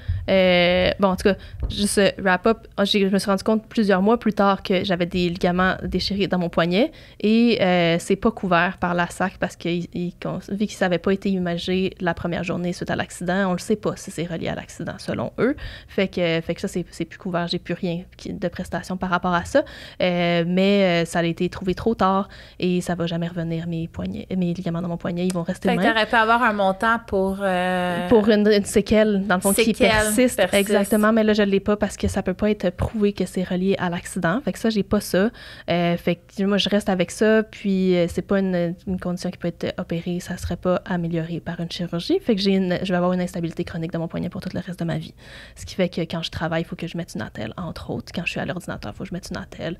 B: en tout cas, juste wrap-up, je me suis rendu compte plusieurs mois plus tard que j'avais des ligaments déchirés dans mon poignet et c'est pas couvert par la SAC parce que vu que ça n'avait pas été imagé la première journée suite à l'accident, on le sait pas si c'est relié à l'accident selon eux. Fait que ça, c'est plus couvert, j'ai plus rien de prestations par rapport à ça. Mais ça a été trouvé trop tard et ça va jamais revenir, mes ligaments dans mon poignet, ils vont rester
A: même. Fait que t'aurais pu avoir un montant pour
B: une séquelle, dans le fond, qui persiste. Exactement, mais là, je l'ai pas parce que ça peut pas être prouvé que c'est relié à l'accident. Fait que ça, j'ai pas ça. Fait que moi, je reste avec ça, puis c'est pas une condition qui peut être opérée, ça serait pas amélioré par une chirurgie. Fait que je vais avoir une instabilité chronique dans mon poignet pour tout le reste de ma vie. Ce qui fait que quand je travaille, il faut que je mette une attelle, entre autres. Quand je suis à l'ordinateur, il faut que je mette une attelle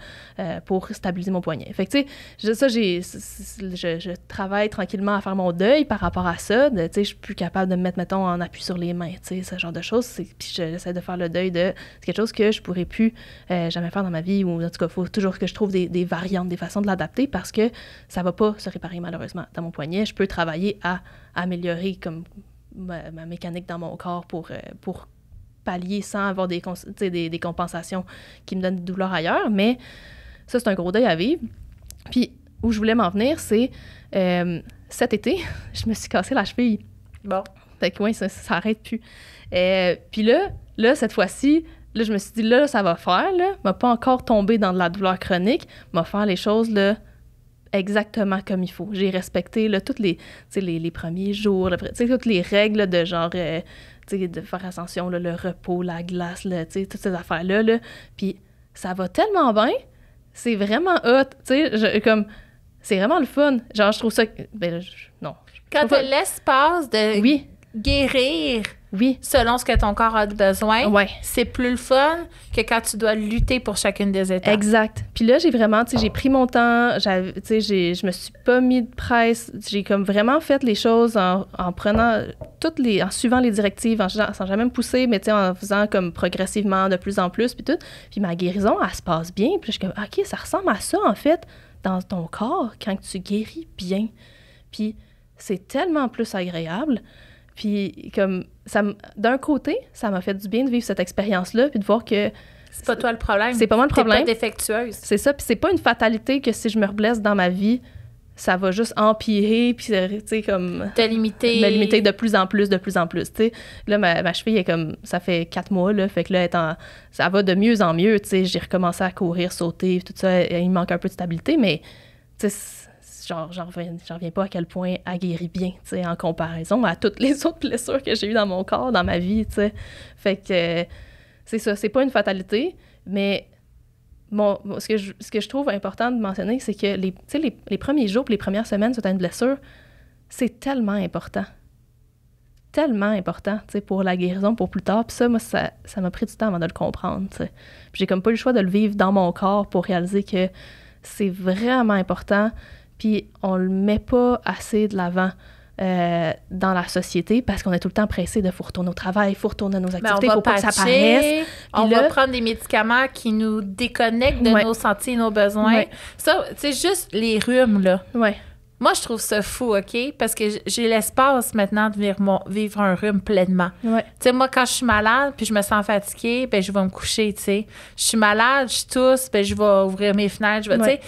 B: pour stabiliser mon poignet. Fait que, tu sais, je travaille tranquillement à faire mon deuil par rapport à ça. Tu sais, je suis plus capable de me mettre, mettons, en appui sur les mains. Tu sais, ce genre de choses. Puis j'essaie de faire le deuil de... C'est quelque chose que je pourrais plus jamais faire dans ma vie, ou en tout cas, il faut toujours que je trouve des variantes, des façons de l'adapter, parce que ça va pas se réparer malheureusement dans mon poignet. Je peux travailler à améliorer comme ma mécanique dans mon corps pour pallier sans avoir des compensations qui me donnent des douleurs ailleurs, mais ça, c'est un gros deuil à vivre. Puis, où je voulais m'en venir, c'est cet été, je me suis cassé la cheville.
A: Bon.
B: Fait que oui, ça arrête plus. Puis là, cette fois-ci, là, je me suis dit, là, ça va faire, là. M'a pas encore tombé dans de la douleur chronique, m'a faire les choses, là, exactement comme il faut. J'ai respecté, là, toutes les premiers jours, toutes les règles de genre, de faire attention, là, le repos, la glace, là, toutes ces affaires-là, là. Puis ça va tellement bien, c'est vraiment hot, comme, c'est vraiment le fun. Genre, je trouve ça... non.
A: Quand tu as l'espace de guérir selon ce que ton corps a besoin, c'est plus le fun que quand tu dois lutter pour chacune des étapes.
B: Exact. Puis là, j'ai vraiment, j'ai pris mon temps, je me suis pas mis de presse, j'ai comme vraiment fait les choses en prenant en suivant les directives, sans jamais me pousser, mais en faisant comme progressivement de plus en plus, puis tout. Puis ma guérison, elle se passe bien. Puis je suis comme, OK, ça ressemble à ça, en fait, dans ton corps, quand tu guéris bien. Puis c'est tellement plus agréable. Puis comme d'un côté, ça m'a fait du bien de vivre cette expérience-là, puis de voir que
A: c'est pas toi le problème.
B: C'est pas moi le problème.
A: T'es pas défectueuse.
B: C'est ça, puis c'est pas une fatalité que si je me reblesse dans ma vie, ça va juste empirer, puis comme...
A: Te limiter.
B: Me limiter de plus en plus, tu sais. Là, ma cheville est comme... Ça fait 4 mois, là, fait que là, ça va de mieux en mieux, tu sais. J'ai recommencé à courir, sauter, tout ça. Il me manque un peu de stabilité, mais, tu sais, j'en reviens pas à quel point elle guérit bien, tu sais, en comparaison à toutes les autres blessures que j'ai eues dans mon corps, dans ma vie, tu sais. Fait que c'est ça, c'est pas une fatalité, mais ce que je trouve important de mentionner, c'est que les premiers jours, les premières semaines suite à une blessure, c'est tellement important. Tellement important, tu sais, pour la guérison, pour plus tard. Puis ça, moi, ça m'a pris du temps avant de le comprendre, tu sais. Puis j'ai comme pas eu le choix de le vivre dans mon corps pour réaliser que c'est vraiment important. Puis on le met pas assez de l'avant dans la société parce qu'on est tout le temps pressé de faut retourner au travail, faut retourner à nos activités, faut pas que ça paraisse.
A: On va prendre des médicaments qui nous déconnectent de nos sentis et nos besoins. Ouais. Ça, c'est juste les rhumes, là.
B: Ouais.
A: Moi, je trouve ça fou, OK? Parce que j'ai l'espace maintenant de vivre un rhume pleinement.
B: Ouais.
A: Tu sais, moi, quand je suis malade puis je me sens fatiguée, ben je vais me coucher, tu sais. Je suis malade, je tousse, ben je vais ouvrir mes fenêtres, tu sais.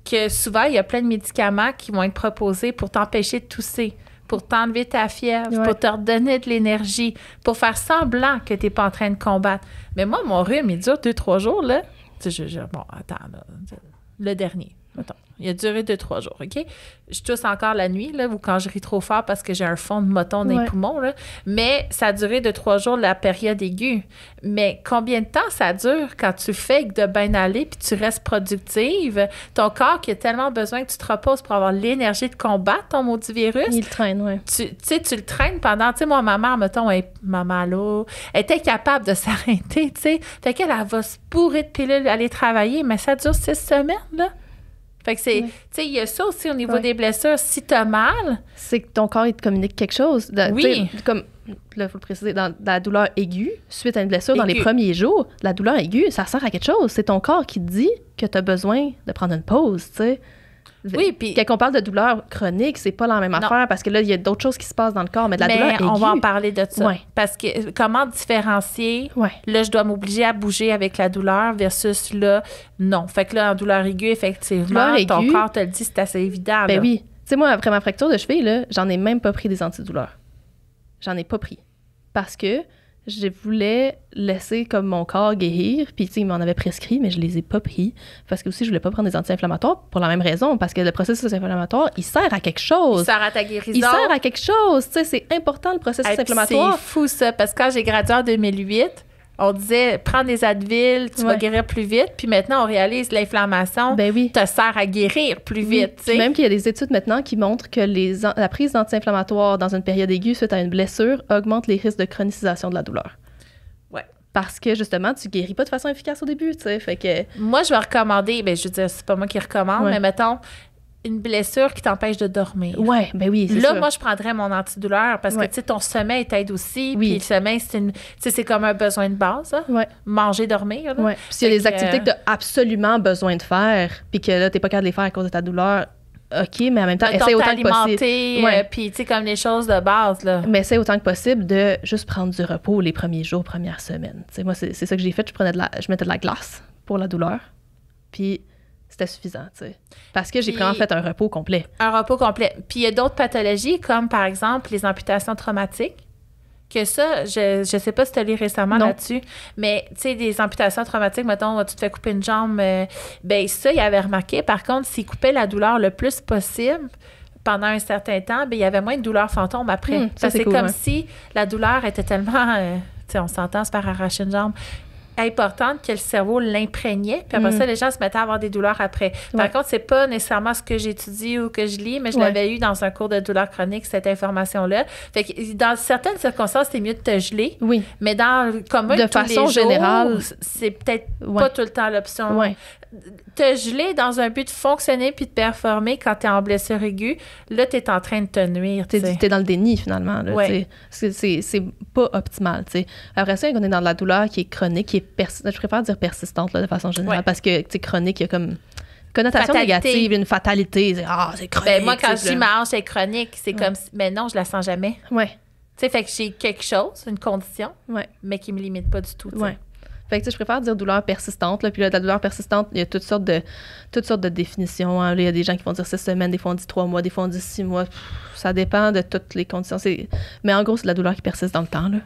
A: Que souvent, il y a plein de médicaments qui vont être proposés pour t'empêcher de tousser, pour t'enlever ta fièvre, pour te redonner de l'énergie, pour faire semblant que tu n'es pas en train de combattre. Mais moi, mon rhume, il dure 2-3 jours, là. Bon, attends, là, le dernier, attends. Il a duré 2-3 jours, OK? Je tousse encore la nuit, là, ou quand je ris trop fort parce que j'ai un fond de moton dans les poumons, là. Mais ça a duré 2-3 jours la période aiguë. Mais combien de temps ça dure quand tu fais de bien aller puis tu restes productive? Ton corps qui a tellement besoin que tu te reposes pour avoir l'énergie de combattre ton maudit virus.
B: Il le traîne, oui.
A: Tu le traînes pendant... Tu sais, moi, ma mère, mettons, maman, là, elle était capable de s'arrêter, tu sais. Fait qu'elle va se bourrer de pilules, aller travailler, mais ça dure 6 semaines, là. Fait que c'est, tu sais, il y a ça aussi au niveau des blessures. Si t'as mal...
B: C'est que ton corps, il te communique quelque chose.
A: Oui.
B: Comme, là, il faut le préciser, dans la douleur aiguë, suite à une blessure, dans les premiers jours, la douleur aiguë, ça sert à quelque chose. C'est ton corps qui te dit que t'as besoin de prendre une pause, tu sais.
A: Oui, puis...
B: Quand on parle de douleur chronique, c'est pas la même affaire parce que là, il y a d'autres choses qui se passent dans le corps, mais de la douleur aiguë...
A: on va en parler de ça. Parce que comment différencier? Là, je dois m'obliger à bouger avec la douleur versus là, non. Fait que là, en douleur aiguë, effectivement, ton corps te le dit, c'est assez évident.
B: Ben oui. Tu sais, moi, après ma fracture de cheville, là, j'en ai même pas pris des antidouleurs. J'en ai pas pris. Parce que je voulais laisser comme mon corps guérir, puis tu sais, il m'en avait prescrit, mais je les ai pas pris, parce que aussi, je voulais pas prendre des anti-inflammatoires pour la même raison, parce que le processus inflammatoire, il sert à quelque chose.
A: Il sert à ta guérison.
B: Il sert à quelque chose, tu sais, c'est important, le processus inflammatoire.
A: C'est fou, ça, parce que quand j'ai gradué en 2008, on disait, prends des Advil, tu vas guérir plus vite, puis maintenant, on réalise l'inflammation te sert à guérir plus vite, tu sais.
B: Même qu'il y a des études maintenant qui montrent que la prise d'anti-inflammatoires dans une période aiguë suite à une blessure augmente les risques de chronicisation de la douleur.
A: Ouais.
B: Parce que, justement, tu guéris pas de façon efficace au début, tu sais, fait que...
A: Moi, je vais recommander, je veux dire, c'est pas moi qui recommande, mais mettons, une blessure qui t'empêche de dormir.
B: Ouais, ben oui, c'est
A: Là,
B: sûr.
A: moi, je prendrais mon antidouleur parce que, tu sais, ton sommeil t'aide aussi.
B: Oui.
A: Puis le sommeil, c'est comme un besoin de base. Hein?
B: Ouais.
A: Manger, dormir. Là.
B: Ouais. Puis s'il y a des
A: Fait que,
B: activités que tu as absolument besoin de faire, puis que là, tu n'es pas capable de les faire à cause de ta douleur, OK, mais en même temps, essaye autant que possible.
A: T'alimenter, puis tu sais, comme les choses de base, là.
B: Mais essaye autant que possible de juste prendre du repos les premiers jours, premières semaines. Tu sais, moi, c'est ça que j'ai fait. Je mettais de la glace pour la douleur, puis c'était suffisant, tu sais. Parce que j'ai vraiment fait un repos complet.
A: Un repos complet. Puis il y a d'autres pathologies, comme par exemple les amputations traumatiques. Que ça, je sais pas si tu as lu récemment là-dessus, mais tu sais, des amputations traumatiques, mettons, tu te fais couper une jambe, ben ça, il avait remarqué. Par contre, s'il coupait la douleur le plus possible pendant un certain temps, ben il y avait moins de douleur fantôme après.
B: Ça, c'est cool,
A: comme si la douleur était tellement, tu sais, on s'entend se faire arracher une jambe, importante que le cerveau l'imprégnait. Puis après ça, les gens se mettaient à avoir des douleurs après. Par contre, c'est pas nécessairement ce que j'étudie ou que je lis, mais je l'avais eu dans un cours de douleur chronique, cette information-là. Fait que dans certaines circonstances, c'est mieux de te geler.
B: Oui.
A: Mais dans le commun de
B: façon
A: tous les
B: générale,
A: jours, c'est peut-être pas tout le temps l'option.
B: Ouais.
A: Te geler dans un but de fonctionner puis de performer quand tu es en blessure aiguë, là, tu es en train de te nuire.
B: T'es dans le déni, finalement. Là,
A: ouais.
B: C'est pas optimal. T'sais. Après ça, on est dans de la douleur qui est chronique, qui est je préfère dire persistante là, de façon générale, parce que chronique, il y a comme une connotation négative, une fatalité. C'est chronique.
A: Ben, moi, quand je dis ma hanche est chronique, c'est comme si, mais non, je la sens jamais.
B: Ouais.
A: Tu sais, fait que j'ai quelque chose, une condition, mais qui me limite pas du tout.
B: Ouais. Fait que, je préfère dire douleur persistante. Là, puis là, la douleur persistante, il y a toutes sortes de définitions. Hein. Là, il y a des gens qui vont dire 6 semaines, des fois on dit 3 mois, des fois on dit 6 mois. Ça dépend de toutes les conditions. Mais en gros, c'est de la douleur qui persiste dans le temps. Là.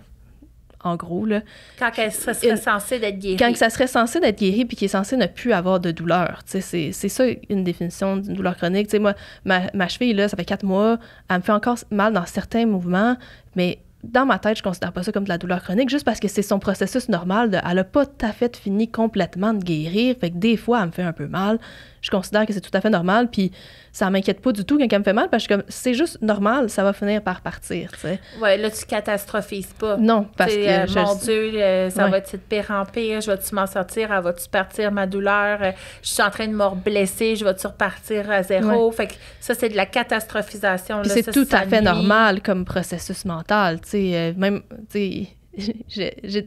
B: En gros, là.
A: Quand elle serait censée d'être guérie.
B: Quand ça serait censé d'être guérie puis qui est censé ne plus avoir de douleur. C'est ça une définition d'une douleur chronique. T'sais, moi, ma cheville, là, ça fait 4 mois. Elle me fait encore mal dans certains mouvements, mais dans ma tête, je considère pas ça comme de la douleur chronique juste parce que c'est son processus normal. Elle a pas tout à fait fini complètement de guérir. Fait que des fois, elle me fait un peu mal. Je considère que c'est tout à fait normal. Puis ça m'inquiète pas du tout quand elle me fait mal parce que c'est juste normal, ça va finir par partir. T'sais.
A: Ouais, là, tu catastrophises pas.
B: Non, parce que.
A: Mon Dieu, ça va être de pire en pire. Je vais-tu m'en sortir? Elle va-tu partir, ma douleur? Je suis en train de me blesser. Je vais-tu repartir à zéro? Fait que ça, c'est de la catastrophisation.
B: Puis
A: là,
B: c'est tout à fait normal comme processus mental. Même,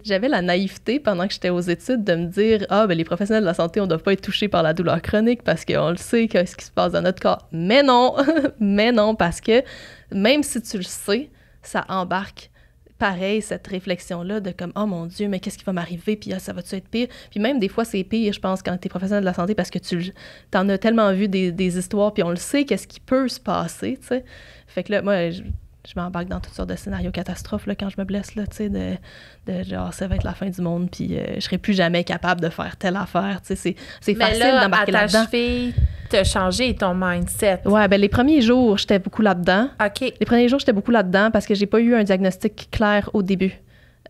B: j'avais la naïveté pendant que j'étais aux études de me dire les professionnels de la santé, on ne doit pas être touchés par la douleur chronique parce qu'on le sait, qu'est-ce qui se passe dans notre corps. Mais non, parce que même si tu le sais, ça embarque pareil, cette réflexion-là de comme, oh mon Dieu, mais qu'est-ce qui va m'arriver, puis ça va-tu être pire? Puis même des fois, c'est pire, je pense, quand tu es professionnel de la santé parce que tu en as tellement vu des histoires, puis on le sait, qu'est-ce qui peut se passer, tu sais. Fait que là, moi, je m'embarque dans toutes sortes de scénarios catastrophes là, quand je me blesse, là, tu sais, de genre, ça va être la fin du monde, puis je serai plus jamais capable de faire telle affaire, tu sais, c'est facile d'embarquer là-dedans.
A: Mais là, t'as changé ton mindset.
B: Ouais, ben les premiers jours, j'étais beaucoup là-dedans.
A: OK.
B: Les premiers jours, j'étais beaucoup là-dedans parce que j'ai pas eu un diagnostic clair au début.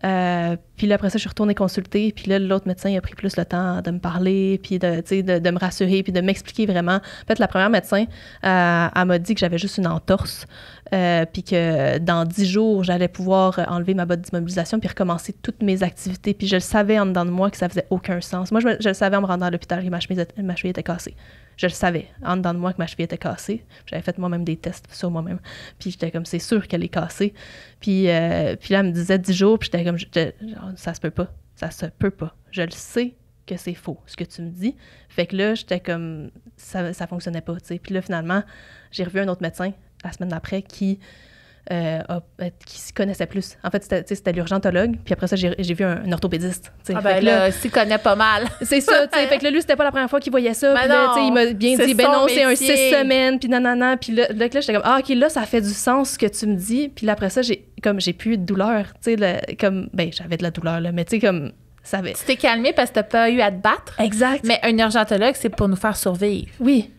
B: Puis là, après ça, je suis retournée consulter. Puis là, l'autre médecin, il a pris plus le temps de me parler, puis de me rassurer, puis de m'expliquer vraiment. En fait, la première médecin, elle m'a dit que j'avais juste une entorse, puis que dans 10 jours, j'allais pouvoir enlever ma botte d'immobilisation puis recommencer toutes mes activités. Puis je le savais en dedans de moi que ça faisait aucun sens. Moi, je le savais en me rendant à l'hôpital que ma cheville était cassée. Je le savais en dedans de moi que ma cheville était cassée. J'avais fait moi-même des tests sur moi-même. Puis j'étais comme, c'est sûr qu'elle est cassée. Puis là, elle me disait 10 jours, puis j'étais comme, genre, ça se peut pas. Ça se peut pas. Je le sais que c'est faux, ce que tu me dis. Fait que là, j'étais comme, ça fonctionnait pas, tu sais. Puis là, finalement, j'ai revu un autre médecin la semaine d'après qui s'y connaissait plus. En fait, c'était l'urgentologue. Puis après ça, j'ai vu un orthopédiste.
A: Ah ben là, s'y connaît pas mal.
B: C'est ça, tu sais. Fait que là, lui, c'était pas la première fois qu'il voyait ça. Puis là, tu sais, il m'a bien dit, ben non, c'est un 6 semaines, puis nanana. Puis là, j'étais comme, OK, là, ça fait du sens ce que tu me dis. Puis là, après ça, j'ai plus de douleur. Tu sais, comme, ben, j'avais de la douleur, là, mais tu sais, comme, ça avait...
A: Tu t'es calmée parce que t'as pas eu à te battre.
B: Exact.
A: Mais un urgentologue, c'est pour nous faire survivre.
B: Oui.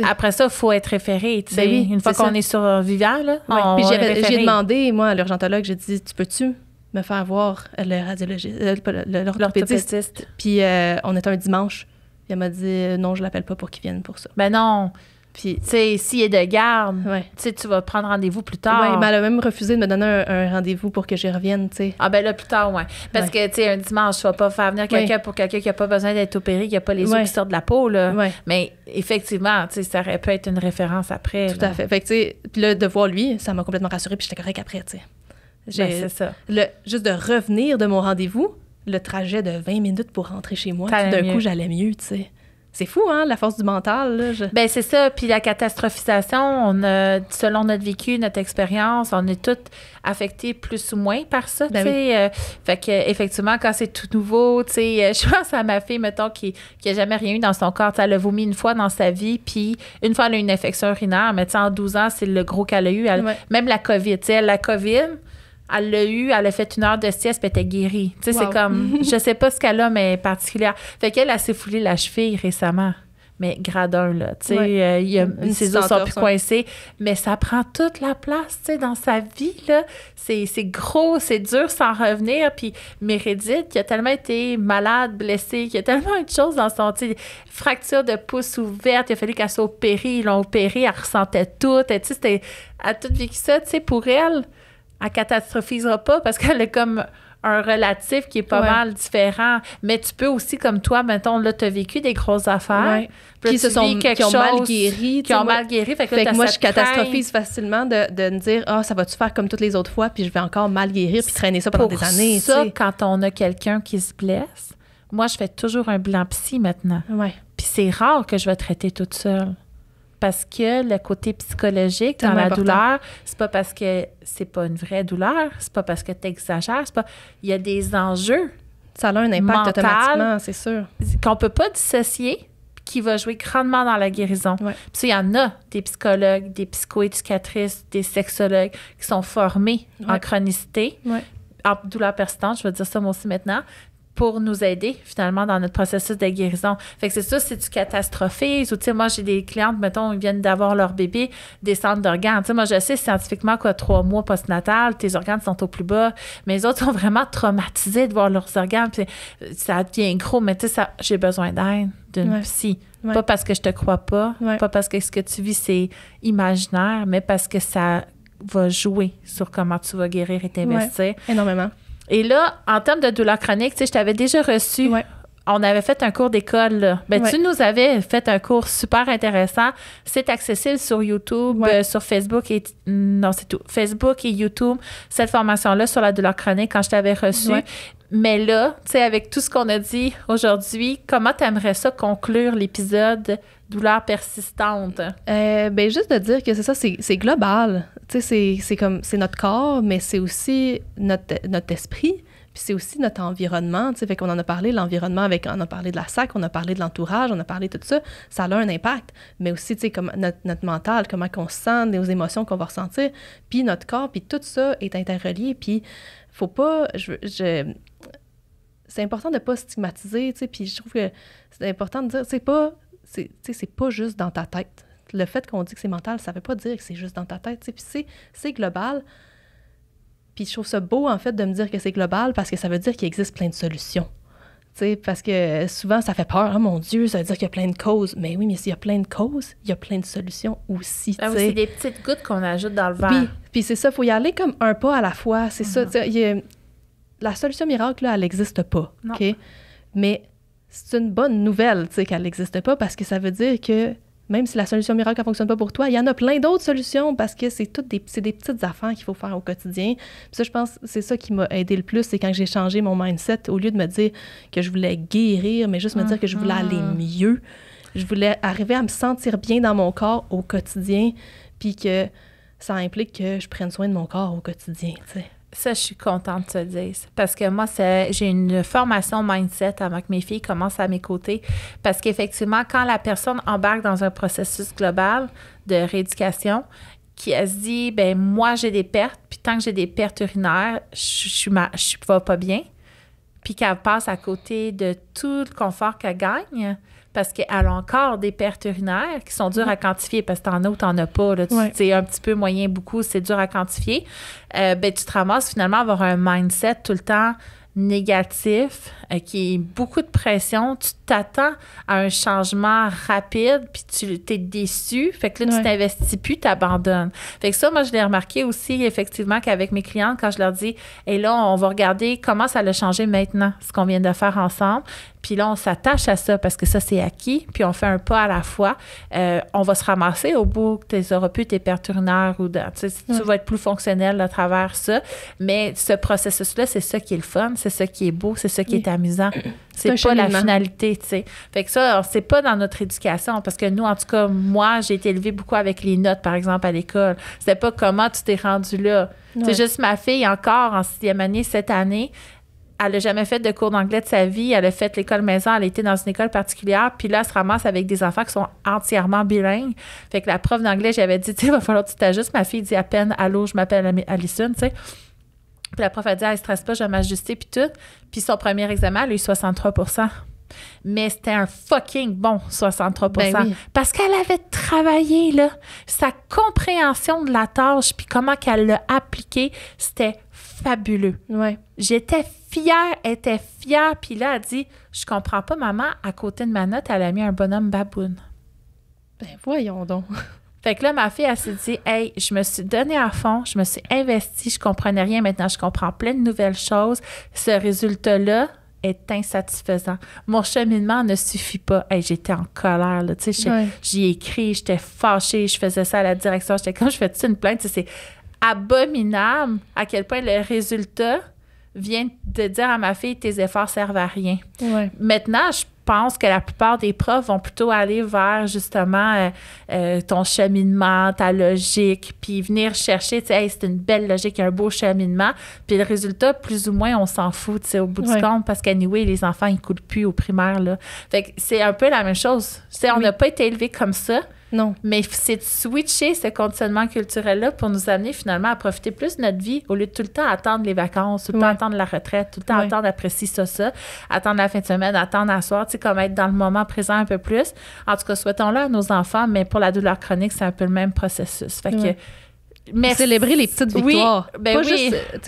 A: Après ça, il faut être référé.
B: Ben oui,
A: une fois qu'on est survivant, là,
B: puis j'ai demandé, moi, à l'urgentologue, j'ai dit, tu peux-tu me faire voir le radiologiste, l'orthopédiste? Puis on était un dimanche. Elle m'a dit, non, je l'appelle pas pour qu'il vienne pour ça.
A: Ben non.
B: Puis,
A: tu sais, s'il est de garde,
B: ouais.
A: tu sais, tu vas prendre rendez-vous plus tard.
B: Oui, mais elle a même refusé de me donner un rendez-vous pour que j'y revienne, tu sais.
A: Ah ben là, plus tard, ouais. Parce que, tu sais, un dimanche, tu vas pas faire venir quelqu'un pour quelqu'un qui a pas besoin d'être opéré, qui a pas les os qui sortent de la peau, là.
B: Ouais.
A: Mais effectivement, tu sais, ça aurait pu être une référence après.
B: Tout à fait. Fait que, tu sais, puis là, de voir lui, ça m'a complètement rassurée, puis j'étais correcte après, tu sais.
A: C'est ça.
B: Juste de revenir de mon rendez-vous, le trajet de 20 minutes pour rentrer chez moi, d'un coup, j'allais mieux, tu sais. C'est fou, hein, la force du mental, là.
A: Ben c'est ça. Puis la catastrophisation, on a, selon notre vécu, notre expérience, on est toutes affectés plus ou moins par ça, tu sais. Fait que effectivement, quand c'est tout nouveau, tu sais, je pense à ma fille, mettons, qui a jamais rien eu dans son corps. Elle a vomi une fois dans sa vie, puis une fois, elle a eu une infection urinaire, mais tu sais, en 12 ans, c'est le gros qu'elle a eu. Même la COVID, tu sais, la COVID... Elle l'a eu, elle a fait 1 heure de sieste, puis elle était guérie. Tu sais, c'est comme, je sais pas ce qu'elle a, mais particulière. Fait qu'elle, elle s'est foulée la cheville récemment. Mais grade 1, là. Tu sais, ses os sont plus coincés. Mais ça prend toute la place, tu sais, dans sa vie, là. C'est gros, c'est dur sans revenir. Puis Meredith, qui a tellement été malade, blessée, qui a tellement eu de choses dans son, tu sais, fracture de pouce ouverte, il a fallu qu'elle soit opérée. Ils l'ont opérée, elle ressentait tout. Tu sais, elle a tout vécu ça, tu sais, pour elle. Elle catastrophisera pas parce qu'elle a comme un relatif qui est pas mal différent. Mais tu peux aussi, comme toi, mettons, là, tu as vécu des grosses affaires.
B: Qui ont mal guéri.
A: Qui ont mal guéri. Fait que
B: moi, je catastrophise facilement de me dire, ça va-tu faire comme toutes les autres fois, puis je vais encore mal guérir, puis traîner ça pendant des années.
A: Pour ça, quand on a quelqu'un qui se blesse, moi, je fais toujours un bilan psy maintenant.
B: Ouais.
A: Puis c'est rare que je vais traiter toute seule. Parce que le côté psychologique dans la douleur, c'est pas parce que c'est pas une vraie douleur, c'est pas parce que tu exagères, c'est pas... Il y a des enjeux.
B: Ça a un impact automatiquement, c'est sûr.
A: Qu'on peut pas dissocier, qui va jouer grandement dans la guérison.
B: Ouais.
A: Puis il y en a des psychologues, des psychoéducatrices, des sexologues qui sont formés en chronicité, en douleur persistante, je vais dire ça moi aussi maintenant, pour nous aider, finalement, dans notre processus de guérison. Fait que c'est ça, si tu catastrophises, ou tu sais, moi, j'ai des clientes, mettons, ils viennent d'avoir leur bébé, des centres d'organes. Tu sais, moi, je sais scientifiquement qu'à 3 mois postnatal, tes organes sont au plus bas, mais les autres sont vraiment traumatisés de voir leurs organes, puis ça devient gros, mais tu sais, j'ai besoin d'aide d'une psy. Pas parce que je te crois pas, pas parce que ce que tu vis, c'est imaginaire, mais parce que ça va jouer sur comment tu vas guérir et t'investir.
B: Énormément.
A: Et là, en termes de douleur chronique, tu sais, je t'avais déjà reçu. On avait fait un cours d'école, là. Ben, tu nous avais fait un cours super intéressant. C'est accessible sur YouTube, sur Facebook et... Non, c'est tout. Facebook et YouTube, cette formation-là sur la douleur chronique, quand je t'avais reçu. Mais là, tu sais, avec tout ce qu'on a dit aujourd'hui, comment tu aimerais ça conclure l'épisode douleur persistante?
B: Ben, juste de dire que c'est ça, c'est global. Tu sais, c'est notre corps, mais c'est aussi notre esprit, puis c'est aussi notre environnement. Tu sais, fait qu'on en a parlé, l'environnement, on a parlé de la SAC, on a parlé de l'entourage, on a parlé de tout ça. Ça a un impact, mais aussi, tu sais, comme notre mental, comment on se sent, nos émotions qu'on va ressentir, puis notre corps, puis tout ça est interrelié, puis faut pas... c'est important de pas stigmatiser, tu sais, puis je trouve que c'est important de dire, c'est pas juste dans ta tête. Le fait qu'on dit que c'est mental, ça veut pas dire que c'est juste dans ta tête, tu sais, puis c'est global. Puis je trouve ça beau, en fait, de me dire que c'est global parce que ça veut dire qu'il existe plein de solutions. Tu sais, parce que souvent, ça fait peur. « Oh mon Dieu, ça veut dire qu'il y a plein de causes. » Mais oui, mais s'il y a plein de causes, il y a plein de solutions aussi, tu sais.
A: C'est des petites gouttes qu'on ajoute dans le verre.
B: Puis c'est ça, il faut y aller comme un pas à la fois. C'est ça, tu sais, la solution miracle, là, elle n'existe pas, OK? Mais c'est une bonne nouvelle, tu sais, qu'elle n'existe pas parce que ça veut dire que même si la solution miracle ne fonctionne pas pour toi, il y en a plein d'autres solutions parce que c'est des petites affaires qu'il faut faire au quotidien. Puis ça, je pense, c'est ça qui m'a aidé le plus, c'est quand j'ai changé mon mindset, au lieu de me dire que je voulais guérir, mais juste me dire que je voulais aller mieux. Je voulais arriver à me sentir bien dans mon corps au quotidien, puis que ça implique que je prenne soin de mon corps au quotidien, tu sais.
A: Ça, je suis contente de te dire. Parce que moi, j'ai une formation mindset avant que mes filles commencent à mes côtés. Parce qu'effectivement, quand la personne embarque dans un processus global de rééducation, elle se dit, ben moi, j'ai des pertes, puis tant que j'ai des pertes urinaires, je vais pas bien. Puis qu'elle passe à côté de tout le confort qu'elle gagne, parce qu'elle a encore des pertes urinaires qui sont dures à quantifier, parce que t'en as ou t'en as pas. Là, c'est un petit peu, moyen, beaucoup, c'est dur à quantifier. Ben, tu te ramasses finalement à avoir un mindset tout le temps négatif, qui est beaucoup de pression, tu t'attends à un changement rapide, puis tu t'es déçu, fait que là, tu t'investis plus, tu abandonnes. Fait que ça, moi, je l'ai remarqué aussi, effectivement, qu'avec mes clientes, quand je leur dis, et là, on va regarder comment ça a changé maintenant, ce qu'on vient de faire ensemble, puis là, on s'attache à ça parce que ça, c'est acquis, puis on fait un pas à la fois. On va se ramasser au bout que tu auras pu tes pertes urinaires ou tu vas être plus fonctionnel à travers ça. Mais ce processus-là, c'est ça qui est le fun, c'est ça qui est beau, c'est ça qui est amusant. C'est pas la finalité, tu sais. Fait que ça, c'est pas dans notre éducation parce que nous, en tout cas, moi, j'ai été élevée beaucoup avec les notes, par exemple, à l'école. C'était pas comment tu t'es rendu là. C'est juste ma fille, encore en 6e année, cette année, elle n'a jamais fait de cours d'anglais de sa vie. Elle a fait l'école maison. Elle a été dans une école particulière. Puis là, elle se ramasse avec des enfants qui sont entièrement bilingues. Fait que la prof d'anglais, j'avais dit, tu sais, il va falloir que tu t'ajustes. Ma fille dit à peine, allô, je m'appelle Alison, tu sais. Puis la prof a dit, elle ne stresse pas, je vais m'ajuster, puis tout. Puis son premier examen, elle a eu 63 %. Mais c'était un fucking bon 63 %.
B: Ben oui.
A: Parce qu'elle avait travaillé, là. Sa compréhension de la tâche, puis comment qu'elle l'a appliquée, c'était fabuleux.
B: Ouais.
A: J'étais fière, elle était fière. Puis là, elle dit, je comprends pas, maman, à côté de ma note, elle a mis un bonhomme baboune.
B: Ben voyons donc.
A: Fait que là, ma fille, elle s'est dit, hey, je me suis donnée à fond, je me suis investie, je comprenais rien, maintenant je comprends plein de nouvelles choses. Ce résultat-là est insatisfaisant. Mon cheminement ne suffit pas. Hey, j'étais en colère, là, tu sais, j'y ai écrit, j'étais fâchée, je faisais ça à la direction, j'étais comme, je fais-tu une plainte? Tu sais, c'est abominable à quel point le résultat vient de dire à ma fille, tes efforts servent à rien.
B: Ouais.
A: Maintenant, je pense que la plupart des profs vont plutôt aller vers justement ton cheminement, ta logique, puis venir chercher, tu sais, hey, c'est une belle logique, un beau cheminement. Puis le résultat, plus ou moins, on s'en fout, tu sais, au bout du compte, parce qu'anyway, les enfants, ils coulent plus au primaire, là. Fait que c'est un peu la même chose. Tu sais, on n'a pas été élevés comme ça.
B: Non.
A: Mais c'est de switcher ce conditionnement culturel-là pour nous amener finalement à profiter plus de notre vie au lieu de tout le temps attendre les vacances, tout le temps attendre la retraite, tout le temps attendre après ci, ça, attendre la fin de semaine, attendre à soir, tu sais, comme être dans le moment présent un peu plus. En tout cas, souhaitons-le à nos enfants, mais pour la douleur chronique, c'est un peu le même processus. Fait que
B: merci. Célébrer les petites victoires.
A: Ben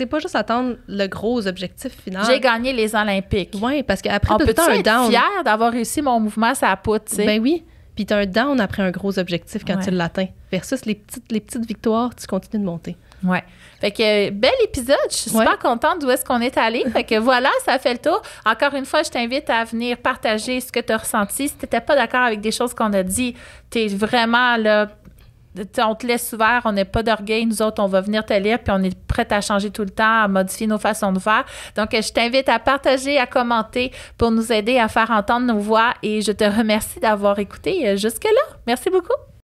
B: pas juste attendre le gros objectif final.
A: J'ai gagné les Olympiques.
B: Oui, parce qu'après,
A: on
B: tout le temps, un down.
A: On peut être fier d'avoir réussi mon mouvement sur la poutre, tu sais.
B: Ben oui. Puis t'as un down après un gros objectif quand tu l'atteins. Versus les petites victoires, tu continues de monter.
A: Ouais. Fait que bel épisode. Je suis super contente d'où est-ce qu'on est allé. Fait que voilà, ça fait le tour. Encore une fois, je t'invite à venir partager ce que tu as ressenti. Si tu n'étais pas d'accord avec des choses qu'on a dit, tu es vraiment là. On te laisse ouvert, on n'est pas d'orgueil. Nous autres, on va venir te lire, puis on est prêts à changer tout le temps, à modifier nos façons de faire. Donc, je t'invite à partager, à commenter pour nous aider à faire entendre nos voix. Et je te remercie d'avoir écouté jusque-là. Merci beaucoup.